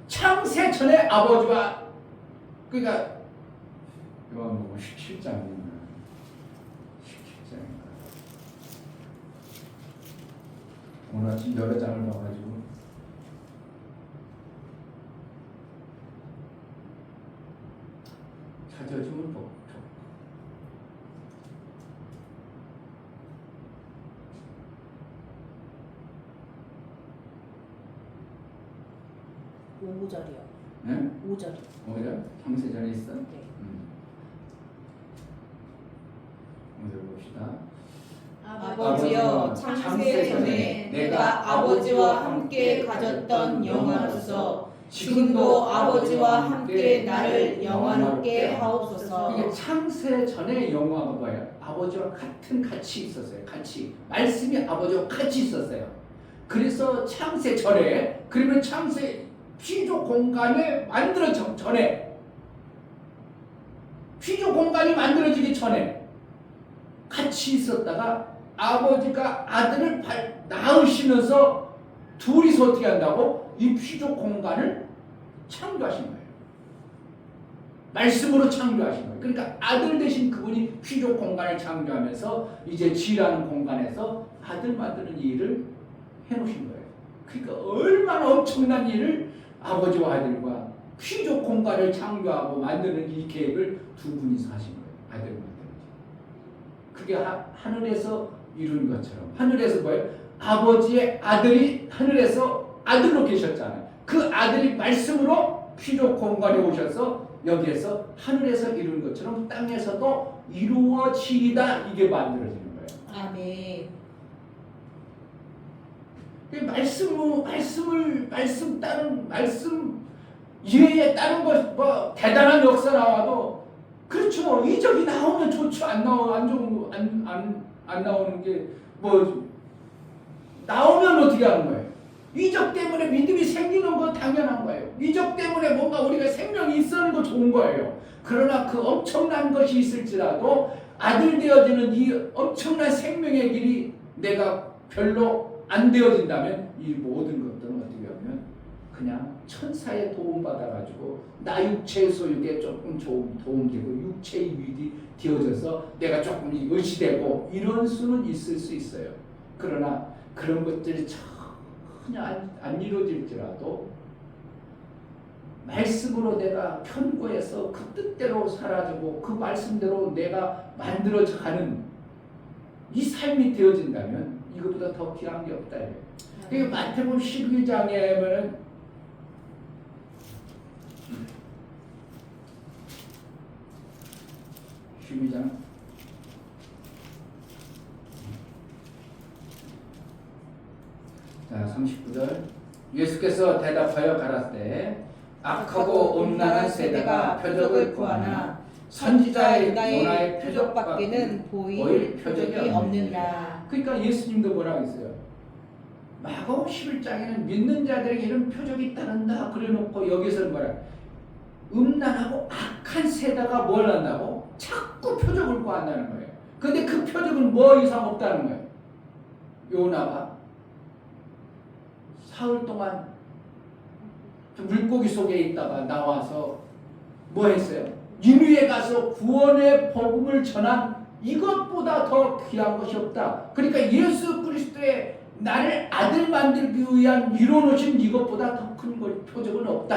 창세 전에 아버지와 그러니까 요한복음 17장입니다. 17장인가. 오늘 아침 여러 장을 봐가지고 찾아주면 좋고. 오절이요. 네? 5절. 5절? 창세 전에 있어? 네. 5절 봅시다. 아버지여 창세 전에 내가 아버지와 함께 가졌던 영화로서 지금도 아버지와 함께 나를 영화롭게 하옵소서. 이게 창세 전에 영화가 뭐예요? 아버지와 같이 있었어요. 같이 말씀이 아버지와 같이 있었어요. 그래서 창세 전에 그러면 창세 피조 공간에 만들어지기 전에 피조 공간이 만들어지기 전에 같이 있었다가 아버지가 아들을 낳으시면서 둘이서 어떻게 한다고? 이 피조 공간을 창조하신 거예요. 말씀으로 창조하신 거예요. 그러니까 아들 대신 그분이 피조 공간을 창조하면서 이제 지라는 공간에서 아들 만드는 일을 해놓으신 거예요. 그러니까 얼마나 엄청난 일을 아버지와 아들과 피조 공간을 창조하고 만드는 이 계획을 두 분이서 하신 거예요. 아들 만드는 일. 그게 하늘에서 이룬 것처럼 하늘에서 뭐예요? 아버지의 아들이 하늘에서 아들로 계셨잖아요. 그 아들이 말씀으로 피조 공간에 오셔서 여기에서 하늘에서 이룬 것처럼 땅에서도 이루어지이다 이게 만들어지는 거예요. 아멘. 말씀 이외에 다른 것 뭐 대단한 역사 나와도 그렇죠. 이적이 나오면 좋죠. 안 나오는 게 뭐 나오면 어떻게 하는 거예요? 이적 때문에 믿음이 생기는 거 당연한 거예요. 이적 때문에 뭔가 우리가 생명이 있는 거 좋은 거예요. 그러나 그 엄청난 것이 있을지라도 아들 되어지는 이 엄청난 생명의 길이 내가 별로 안 되어진다면 이 모든 것들은 어떻게 하면 그냥 천사의 도움 받아가지고 나 육체의 소유에 조금 도움되고 육체의 유익이 되어져서 내가 조금 의지되고 이런 수는 있을 수 있어요. 그러나 그런 것들이 전혀 안 이루어질지라도 말씀으로 내가 편고해서 그 뜻대로 살아가고 그 말씀대로 내가 만들어가는 이 삶이 되어진다면 이것보다 더 귀한 게 없다. 그러니까 마태복음 11장에 보면은 12장 자 39절 예수께서 대답하여 가라사대 악하고 음란한 세대가 표적을 구하나 선지자의 요나의 표적밖에는 보일 표적이 없느니라. 그러니까 예수님도 뭐라고 했어요? 마가복음 11장에는 믿는 자들에게 이런 표적이 따른다 그래놓고 여기서는 뭐라 음란하고 악한 세대가 뭘 한다고? 자꾸 표적을 구한다는 거예요. 근데 그 표적은 뭐 이상 없다는 거예요. 요나가 사흘 동안 물고기 속에 있다가 나와서 뭐 했어요? 니느웨에 가서 구원의 복음을 전한 이것보다 더 귀한 것이 없다. 그러니까 예수 그리스도의 나를 아들 만들기 위한 이뤄놓으신 이것보다 더 큰 표적은 없다.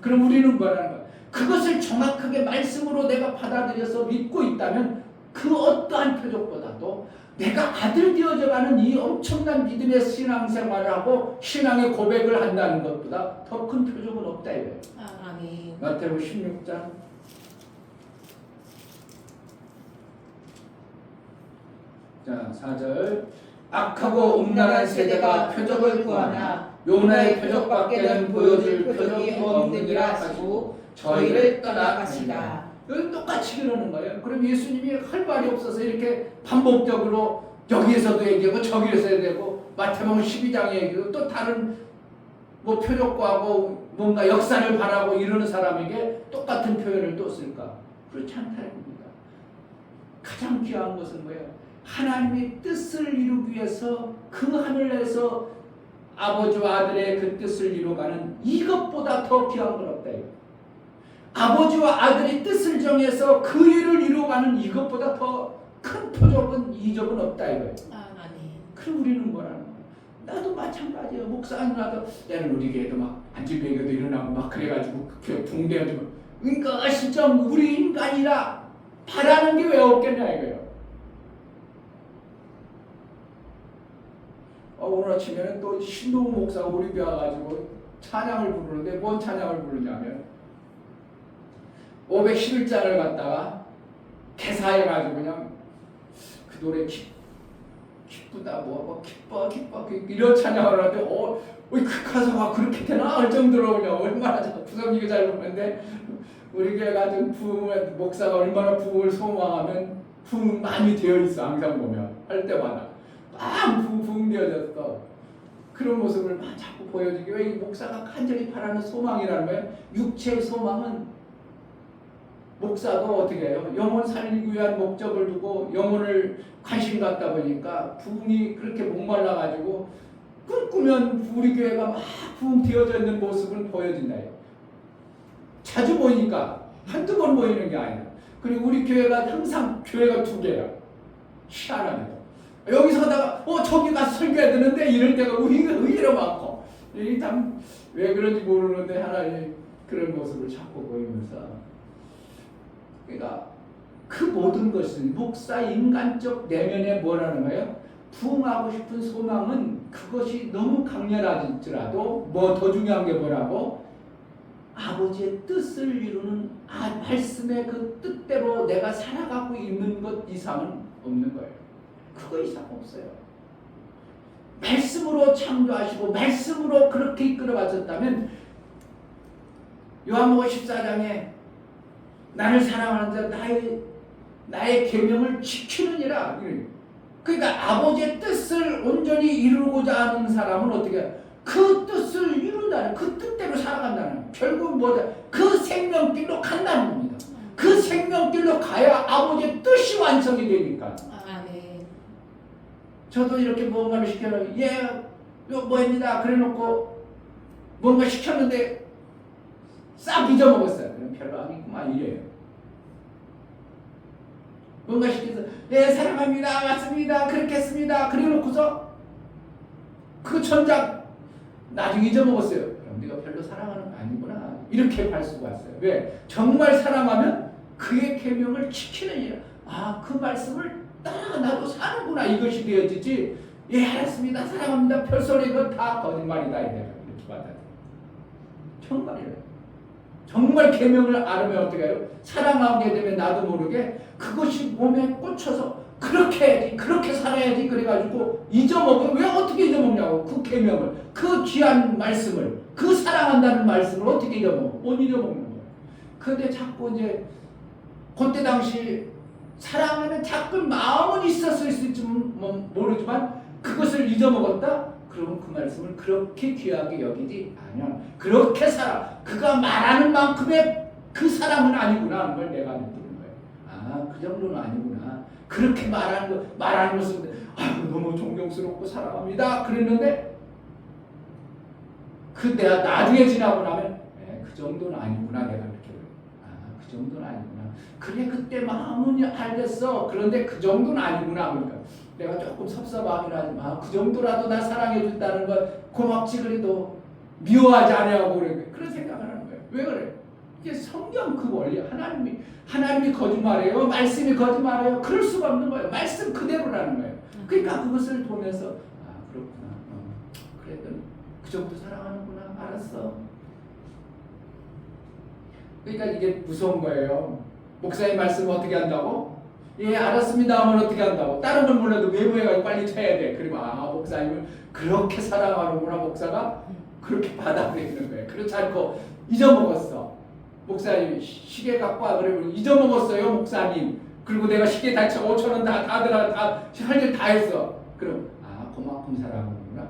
그럼 우리는 뭐라는 거야? 그것을 정확하게 말씀으로 내가 받아들여서 믿고 있다면 그 어떠한 표적보다도 내가 아들 되어져가는 이 엄청난 믿음의 신앙생활을 하고 신앙의 고백을 한다는 것보다 더 큰 표적은 없다 이거예요. 아멘. 마태복음 16장 4절 악하고 음란한 세대가 표적을 구하나 요나의 표적밖에는 보여줄 표적이 없느니라 하시고 저희를 떠나가시라. 여기 똑같이 그러는 거예요. 그럼 예수님이 할 말이 없어서 이렇게 반복적으로 여기에서도 얘기하고 저기에서 얘기하고 마태복음 12장에 얘기하고 또 다른 뭐 표적과하고 뭔가 역사를 바라고 이러는 사람에게 똑같은 표현을 또 쓸까? 그렇지 않다는 겁니다. 가장 귀한 것은 뭐예요? 하나님의 뜻을 이루기 위해서 그 하늘에서 아버지와 아들의 그 뜻을 이루어가는 이것보다 더 귀한 건 없다. 아버지와 아들이 뜻을 정해서 그 일을 이루어가는 이것보다 더 큰 표적은 이적은 없다 이거예요. 그럼 우리는 뭐라는 거예요? 나도 마찬가지예요. 목사님 나도 얘는 우리 교회도 막 안진뱅이도 일어나고 막 그래가지고 교회 붕대가지고 그러니까 진짜 우리 인간이라 바라는 게 왜 없겠냐 이거예요. 오늘 아침에는 또 신동우 목사가 우리 교회 와가지고 찬양을 부르는데 뭔 찬양을 부르냐면 511장을 갖다가 개사해가지고 그냥 그 노래 기쁘다 뭐 기뻐 이런 찬양을 하는데 그 가사가 그렇게 되나 할 정도로 그냥 얼마나 구성이가 잘 부르는데 우리 교회 같은 부흥을 목사가 얼마나 부흥을 소망하면 부흥 많이 되어 있어. 항상 보면 할 때마다 막 부흥되어졌어. 그런 모습을 막 자꾸 보여주기 왜 이 목사가 간절히 바라는 소망이라는 거예요. 육체의 소망은 목사도 어떻게 해요? 영혼 살리기 위한 목적을 두고 영혼을 관심 갖다 보니까 부흥이 그렇게 목말라가지고 꿈꾸면 우리 교회가 막 부흥되어져 있는 모습을 보여준다. 자주 보이니까 한두 번 보이는 게 아니라. 그리고 우리 교회가 항상 교회가 두 개야. 희한하네요. 여기서 하다가 저기 가서 설교해야 되는데 이럴 때가 의외로 많고 이 참 왜 그런지 모르는데 하나님 그런 모습을 자꾸 보이면서 그러니까 그 모든 것은 목사 인간적 내면에 뭐라는 거예요? 부흥하고 싶은 소망은 그것이 너무 강렬하지라도 뭐 더 중요한 게 뭐라고? 아버지의 뜻을 이루는 말씀의 그 뜻대로 내가 살아가고 있는 것 이상은 없는 거예요. 그거 이상 없어요. 말씀으로 창조하시고 말씀으로 그렇게 이끌어가셨다면 요한복음 14장에 나를 사랑하는 자 나의 계명을 지키느니라. 그러니까 아버지의 뜻을 온전히 이루고자 하는 사람은 어떻게 해요? 그 뜻을 이룬다는 그 뜻대로 살아간다는 결국 뭐다? 그 생명길로 간다는 겁니다. 그 생명길로 가야 아버지의 뜻이 완성이 되니까. 저도 이렇게 뭔가를 시켜놓으면 뭐입니다. 그래놓고 뭔가 시켰는데 싹 잊어먹었어요. 그럼 별로 아니구만 이래요. 뭔가 시켜서 사랑합니다. 맞습니다. 그렇게 했습니다. 그래놓고서 그 전작 나중에 잊어먹었어요. 그럼 네가 별로 사랑하는 거 아니구나. 이렇게 할 수가 있어요. 왜? 정말 사랑하면 그의 계명을 지키느니라. 그 말씀을 따라 나도 사는구나. 이것이 되어지지. 알았습니다. 사랑합니다. 별소리 이건 다 거짓말이다. 이렇게 받아들여요. 정말이래요. 정말 계명을 알으면 어떻게 해요? 사랑하게 되면 나도 모르게 그것이 몸에 꽂혀서 그렇게 해야지, 그렇게 살아야지 그래가지고 잊어먹어요. 왜 어떻게 잊어먹냐고. 그 계명을, 그 귀한 말씀을, 그 사랑한다는 말씀을 어떻게 잊어먹어? 못 잊어먹는 거예요. 그런데 자꾸 이제 그때 당시 사랑하는 자꾸 마음은 있을지 모르지만 그것을 잊어먹었다? 그러면 그 말씀을 그렇게 귀하게 여기지 않아. 그렇게 살아. 그가 말하는 만큼의 그 사람은 아니구나 하는 걸 내가 느끼는 거예요. 아, 그 정도는 아니구나. 그렇게 말하는 것은 너무 존경스럽고 사랑합니다. 그랬는데 내가 나중에 지나고 나면 그 정도는 아니구나 내가 느껴요. 그 정도는 아니구나. 그래 그때 마음은 알겠어. 그런데 그 정도는 아니구나. 그러니까 내가 조금 섭섭하긴 하지만 그 정도라도 나 사랑해 준다는 건 고맙지. 그래도 미워하지 않냐고 그런 생각을 하는 거예요. 왜 그래? 이게 성경 그 원리 하나님이 거짓말해요. 말씀이 거짓말해요. 그럴 수가 없는 거예요. 말씀 그대로라는 거예요. 그러니까 그것을 보면서 그렇구나. 그랬더니 그 정도 사랑하는구나. 알았어. 그러니까 이게 무서운 거예요. 목사님 말씀 어떻게 한다고? 예, 알았습니다 하면 어떻게 한다고? 다른 건 몰라도 외부해가지고 빨리 쳐야 돼. 그리고 목사님을 그렇게 사랑하는구나. 목사가 그렇게 받아들이는 거예요. 그렇지 않고 잊어먹었어. 목사님 시계 갖고 와. 그러면 잊어먹었어요 목사님. 그리고 내가 시계 다 5,000원 다 들어 다 할 일 다 했어. 그럼 그만큼 사랑하는구나.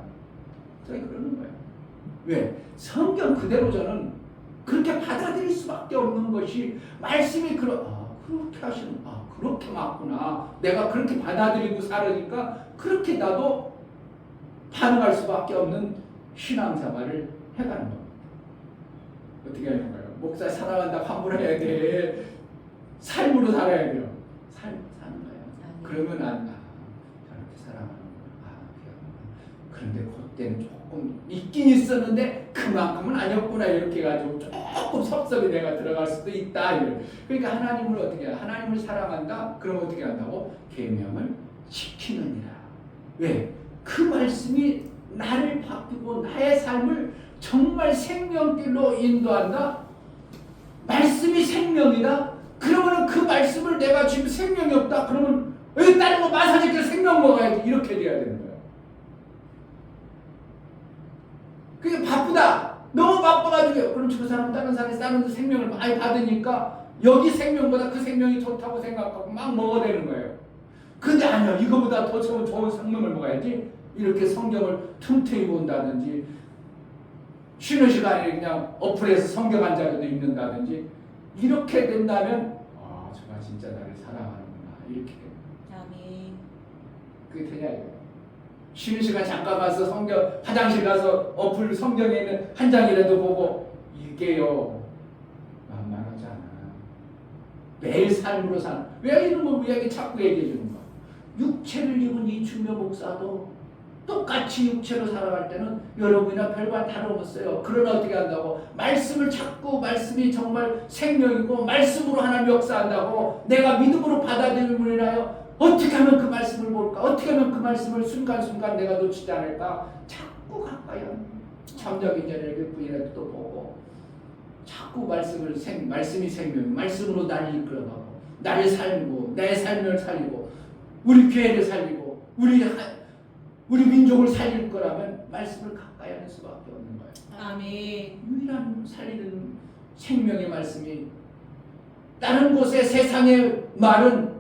저희 그러는 거예요. 왜? 성경 그대로 저는 그렇게 받아들일 수밖에 없는 것이 말씀이 그렇게 하시는 그렇게 맞구나. 내가 그렇게 받아들이고 살으니까 그렇게 나도 반응할 수밖에 없는 신앙생활을 해가는 겁니다. 어떻게 하는 거예요? 목사 사랑한다 함부로 해야 돼. 삶으로 살아야 돼요. 사는 거예요. 그러면 저렇게 사랑하는구나. 그런데 그때는 조금 있긴 있었는데 그만큼은 아니었구나. 이렇게 해가지고 조금 섭섭이 내가 들어갈 수도 있다. 그러니까 하나님을 어떻게 해요? 하나님을 사랑한다? 그럼 어떻게 한다고? 계명을 지키느니라. 왜? 그 말씀이 나를 바꾸고 나의 삶을 정말 생명길로 인도한다? 말씀이 생명이다? 그러면 그 말씀을 내가 지금 생명이 없다? 그러면 왜 다른 거 마사지길 생명 먹어야지? 이렇게 돼야 되는 거예요. 그게 바쁘다. 너무 바빠가지고 그럼 저 사람 다른 사람이 생명을 많이 받으니까 여기 생명보다 그 생명이 좋다고 생각하고 막 먹어대는 거예요. 근데 아니야. 이거보다 더 좋은 생명을 먹어야지. 이렇게 성경을 틈틈이 본다든지 쉬는 시간에 그냥 어플에서 성경 한 자리도 읽는다든지 이렇게 된다면 정말 진짜 나를 사랑하는구나. 이렇게 아멘. 그게 되냐 이거예요. 쉬는 시간 잠깐 가서 성경 화장실 가서 어플 성경에 있는 한 장이라도 보고 이게요 만만하지 않아. 매일 삶으로 사는. 왜 이런 거 우리에게 자꾸 얘기해 주는 거야? 육체를 입은 이충묘 목사도 똑같이 육체로 살아갈 때는 여러분이나 별반 다름없어요. 그러나 어떻게 한다고? 말씀을 찾고 말씀이 정말 생명이고 말씀으로 하나님 역사한다고 내가 믿음으로 받아들임을 인하여 어떻게 하면 그 말씀을 볼까? 어떻게 하면 그 말씀을 순간순간 내가 놓치지 않을까? 자꾸 가까이 하는 참적인 전에 몇 분이라도 또 보고 자꾸 말씀이 생명, 말씀으로 나를 이끌어가고 나를 살고 내 삶을 살리고 우리 교회를 살리고 우리 민족을 살릴 거라면 말씀을 가까이 하는 수밖에 없는 거예요. 아멘. 유일한 살리는 생명의 말씀이 다른 곳의 세상의 말은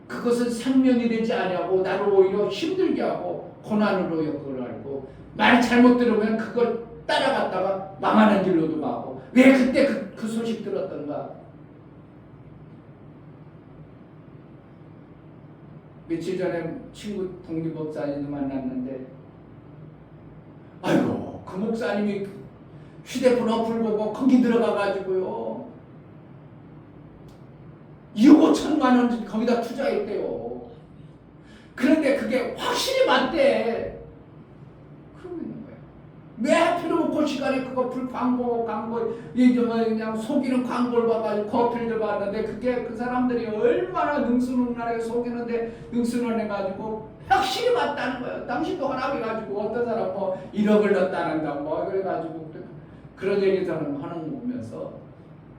그것은 생명이 되지 아니하고 나를 오히려 힘들게 하고 고난으로 엮어 알고 말 잘못 들으면 그걸 따라갔다가 망하는 길로도 가고 왜 그때 그 소식 들었던가. 며칠 전에 친구 동기 목사님을 만났는데 아이고 그 목사님이 휴대폰 어플 보고 거기 들어가가지고요 2억 5천만 원 거기다 투자했대요. 그런데 그게 확실히 맞대. 그러고 있는 거예요. 왜 하필이면 그 시간에 그거 광고 그냥 속이는 광고를 봐가지고 커피를 봤는데 그게 그 사람들이 얼마나 능수능란하게 속이는데 능수능란해가지고 확실히 맞다는 거예요. 당신도 하나 해가지고 어떤 사람 1억을 넣었다는다 그래가지고 그런 얘기 하는 거 보면서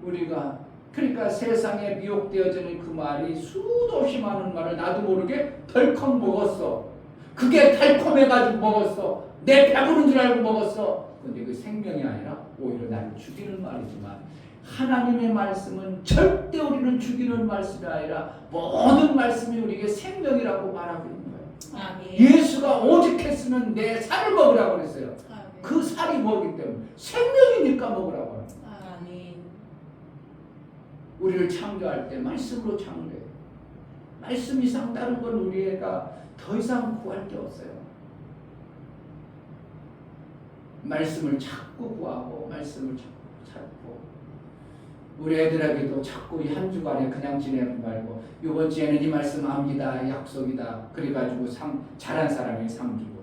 우리가 그러니까 세상에 미혹되어지는 그 말이 수도 없이 많은 말을 나도 모르게 덜컥 먹었어. 그게 달콤해가지고 먹었어. 내 배부른 줄 알고 먹었어. 근데 그 생명이 아니라 오히려 나를 죽이는 말이지만 하나님의 말씀은 절대 우리를 죽이는 말씀이 아니라 모든 말씀이 우리에게 생명이라고 말하고 있는 거예요. 아멘. 예수가 오직 했으면 내 살을 먹으라고 그랬어요. 아멘. 그 살이 뭐기 때문에 생명이니까 먹으라고 합니다. 아멘. 우리를 창조할 때 말씀으로 창조해요. 말씀 이상 다른 건 우리가 더 이상 구할 게 없어요. 말씀을 자꾸 구하고 말씀을 자꾸 찾고 우리 애들에게도 자꾸 이 한 주간에 그냥 지내지 말고 이번 주에는 이 말씀 압니다. 약속이다. 그래가지고 잘한 사람이 상 주고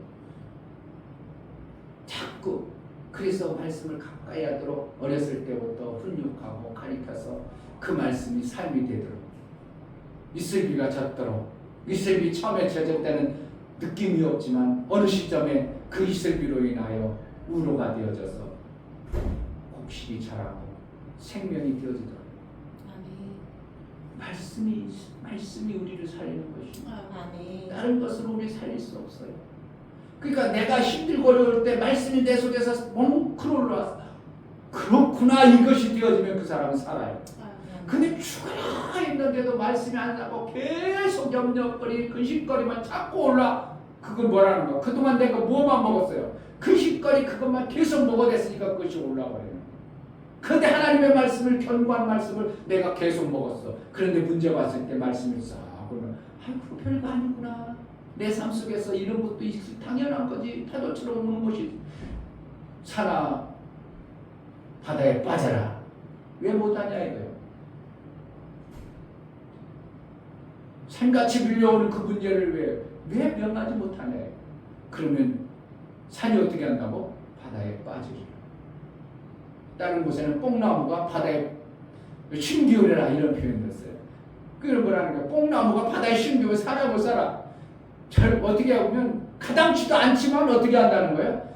자꾸 그래서 말씀을 가까이 하도록 어렸을 때부터 훈육하고 가르쳐서 그 말씀이 삶이 되도록 이슬비가 젖도록 이슬비 처음에 젖을 때는 느낌이 없지만 어느 시점에 그 이슬비로 인하여 우로가 되어져서 곡식이 자라고 생명이 되어지도록 말씀이 우리를 살리는 것입니다. 다른 것으로 우리 살릴 수 없어요. 그러니까 내가 힘들고 어려울 때 말씀이 내 속에서 멍크러 올라왔다. 그렇구나 이것이 되어지면 그 사람은 살아요. 근데 죽어라 했는데도 말씀이 안 나고 계속 염려거리 근심거리만 자꾸 올라. 그건 뭐라는 거야? 그동안 내가 뭐만 먹었어요? 근심거리 그것만 계속 먹어댔으니까 그것이 올라버려요. 그런데 하나님의 말씀을 견고한 말씀을 내가 계속 먹었어. 그런데 문제가 왔을 때 말씀을 싹 그러면 아이고 별거 아니구나. 내 삶 속에서 이런 것도 당연한 거지. 파도처럼 오는 것이 산아 바다에 빠져라. 왜 못하냐 이거예요. 산같이 밀려오는 그 문제를 왜 면하지 못하냐. 그러면 산이 어떻게 한다고? 바다에 빠지리라. 다른 곳에는 뽕나무가 바다에 심기울이라 이런 표현을 써요. 그걸 뭐라는 거야? 뽕나무가 바다에 심기울에 살아 못 살아? 어떻게 보면 가당치도 않지만 어떻게 한다는 거예요?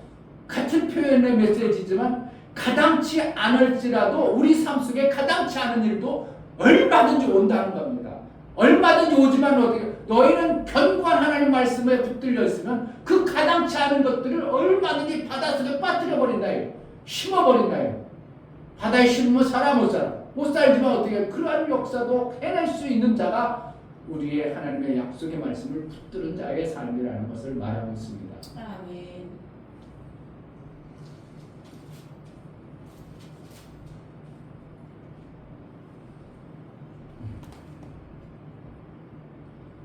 같은 표현의 메시지지만 가당치 않을지라도 우리 삶 속에 가당치 않은 일도 얼마든지 온다는 겁니다. 얼마든지 오지만 어떻게 너희는 견고한 하나님 말씀에 붙들려 있으면 그 가당치 않은 것들을 얼마든지 바닷속에 빠뜨려 버린다요. 심어버린다요. 바다에 심으면 살아 못 살아? 못 살지만 어떻게 그러한 역사도 해낼 수 있는 자가 우리의 하나님의 약속의 말씀을 붙들은 자의 삶이라는 것을 말하고 있습니다. 아멘.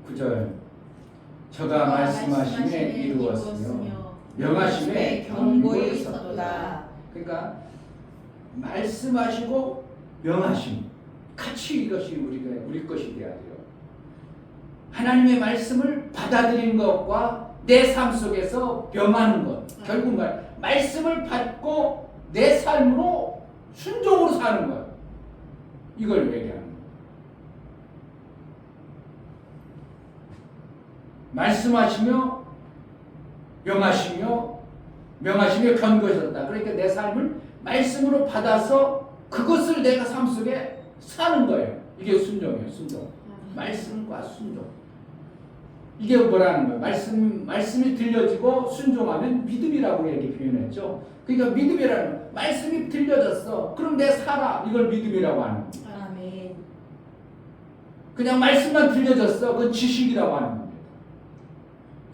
구절 저가 말씀하심에 이루었으며 명하심에 견고히 섰도다. 그러니까 말씀하시고 명하심 같이 이것이 우리 것이 돼야 돼요. 하나님의 말씀을 받아들인 것과 내 삶 속에서 명하는 것. 결국 말씀을 받고 내 삶으로 순종으로 사는 것. 이걸 얘기하는 거예요. 말씀하시며 명하시며 견고히 섰다. 그러니까 내 삶을 말씀으로 받아서 그것을 내가 삶 속에 사는 거예요. 이게 순종이에요. 순종. 말씀과 순종. 이게 뭐라는 거예요? 말씀이 들려지고 순종하면 믿음이라고 이렇게 표현했죠. 그러니까 믿음이라는 거예요. 말씀이 들려졌어. 그럼 내 살아. 이걸 믿음이라고 하는 거예요. 아멘. 그냥 말씀만 들려졌어. 그건 지식이라고 하는 겁니다.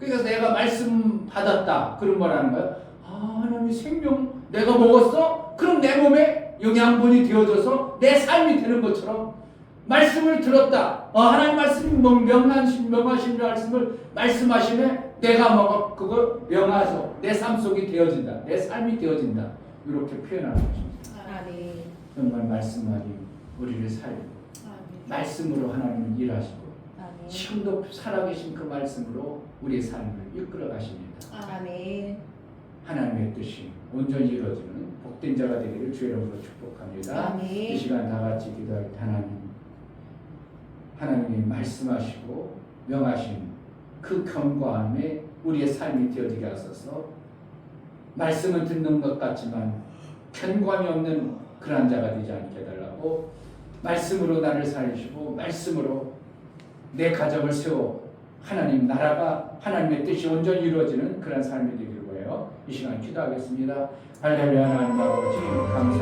그러니까 내가 말씀 받았다. 그럼 뭐라는 거예요? 아, 하나님의 생명 내가 먹었어? 그럼 내 몸에 영양분이 되어져서 내 삶이 되는 것처럼 말씀을 들었다. 하나님 말씀이 명하신 말씀을 말씀하시면 내가 먹어 그걸 명하서 내 삶 속이 되어진다. 내 삶이 되어진다. 이렇게 표현하는 것입니다. 아멘. 정말 말씀만이 우리를 살리고 말씀으로 하나님은 일하시고 아멘. 지금도 살아계신 그 말씀으로 우리의 삶을 이끌어 가십니다. 아멘. 하나님의 뜻이 온전히 이루어지는 복된 자가 되기를 주의 이름으로 축복합니다. 아멘. 이 시간 다 같이 기도할 때 하나님이 말씀하시고 명하신 그 견고함에 우리의 삶이 되어지게 하소서. 말씀은 듣는 것 같지만 견고함이 없는 그런 자가 되지 않게 해달라고 말씀으로 나를 살리시고 말씀으로 내 가정을 세워 하나님 나라가 하나님의 뜻이 온전히 이루어지는 그런 삶이 되기를 구해요. 이 시간 기도하겠습니다. 할렐루야. 하나님 아버지 감사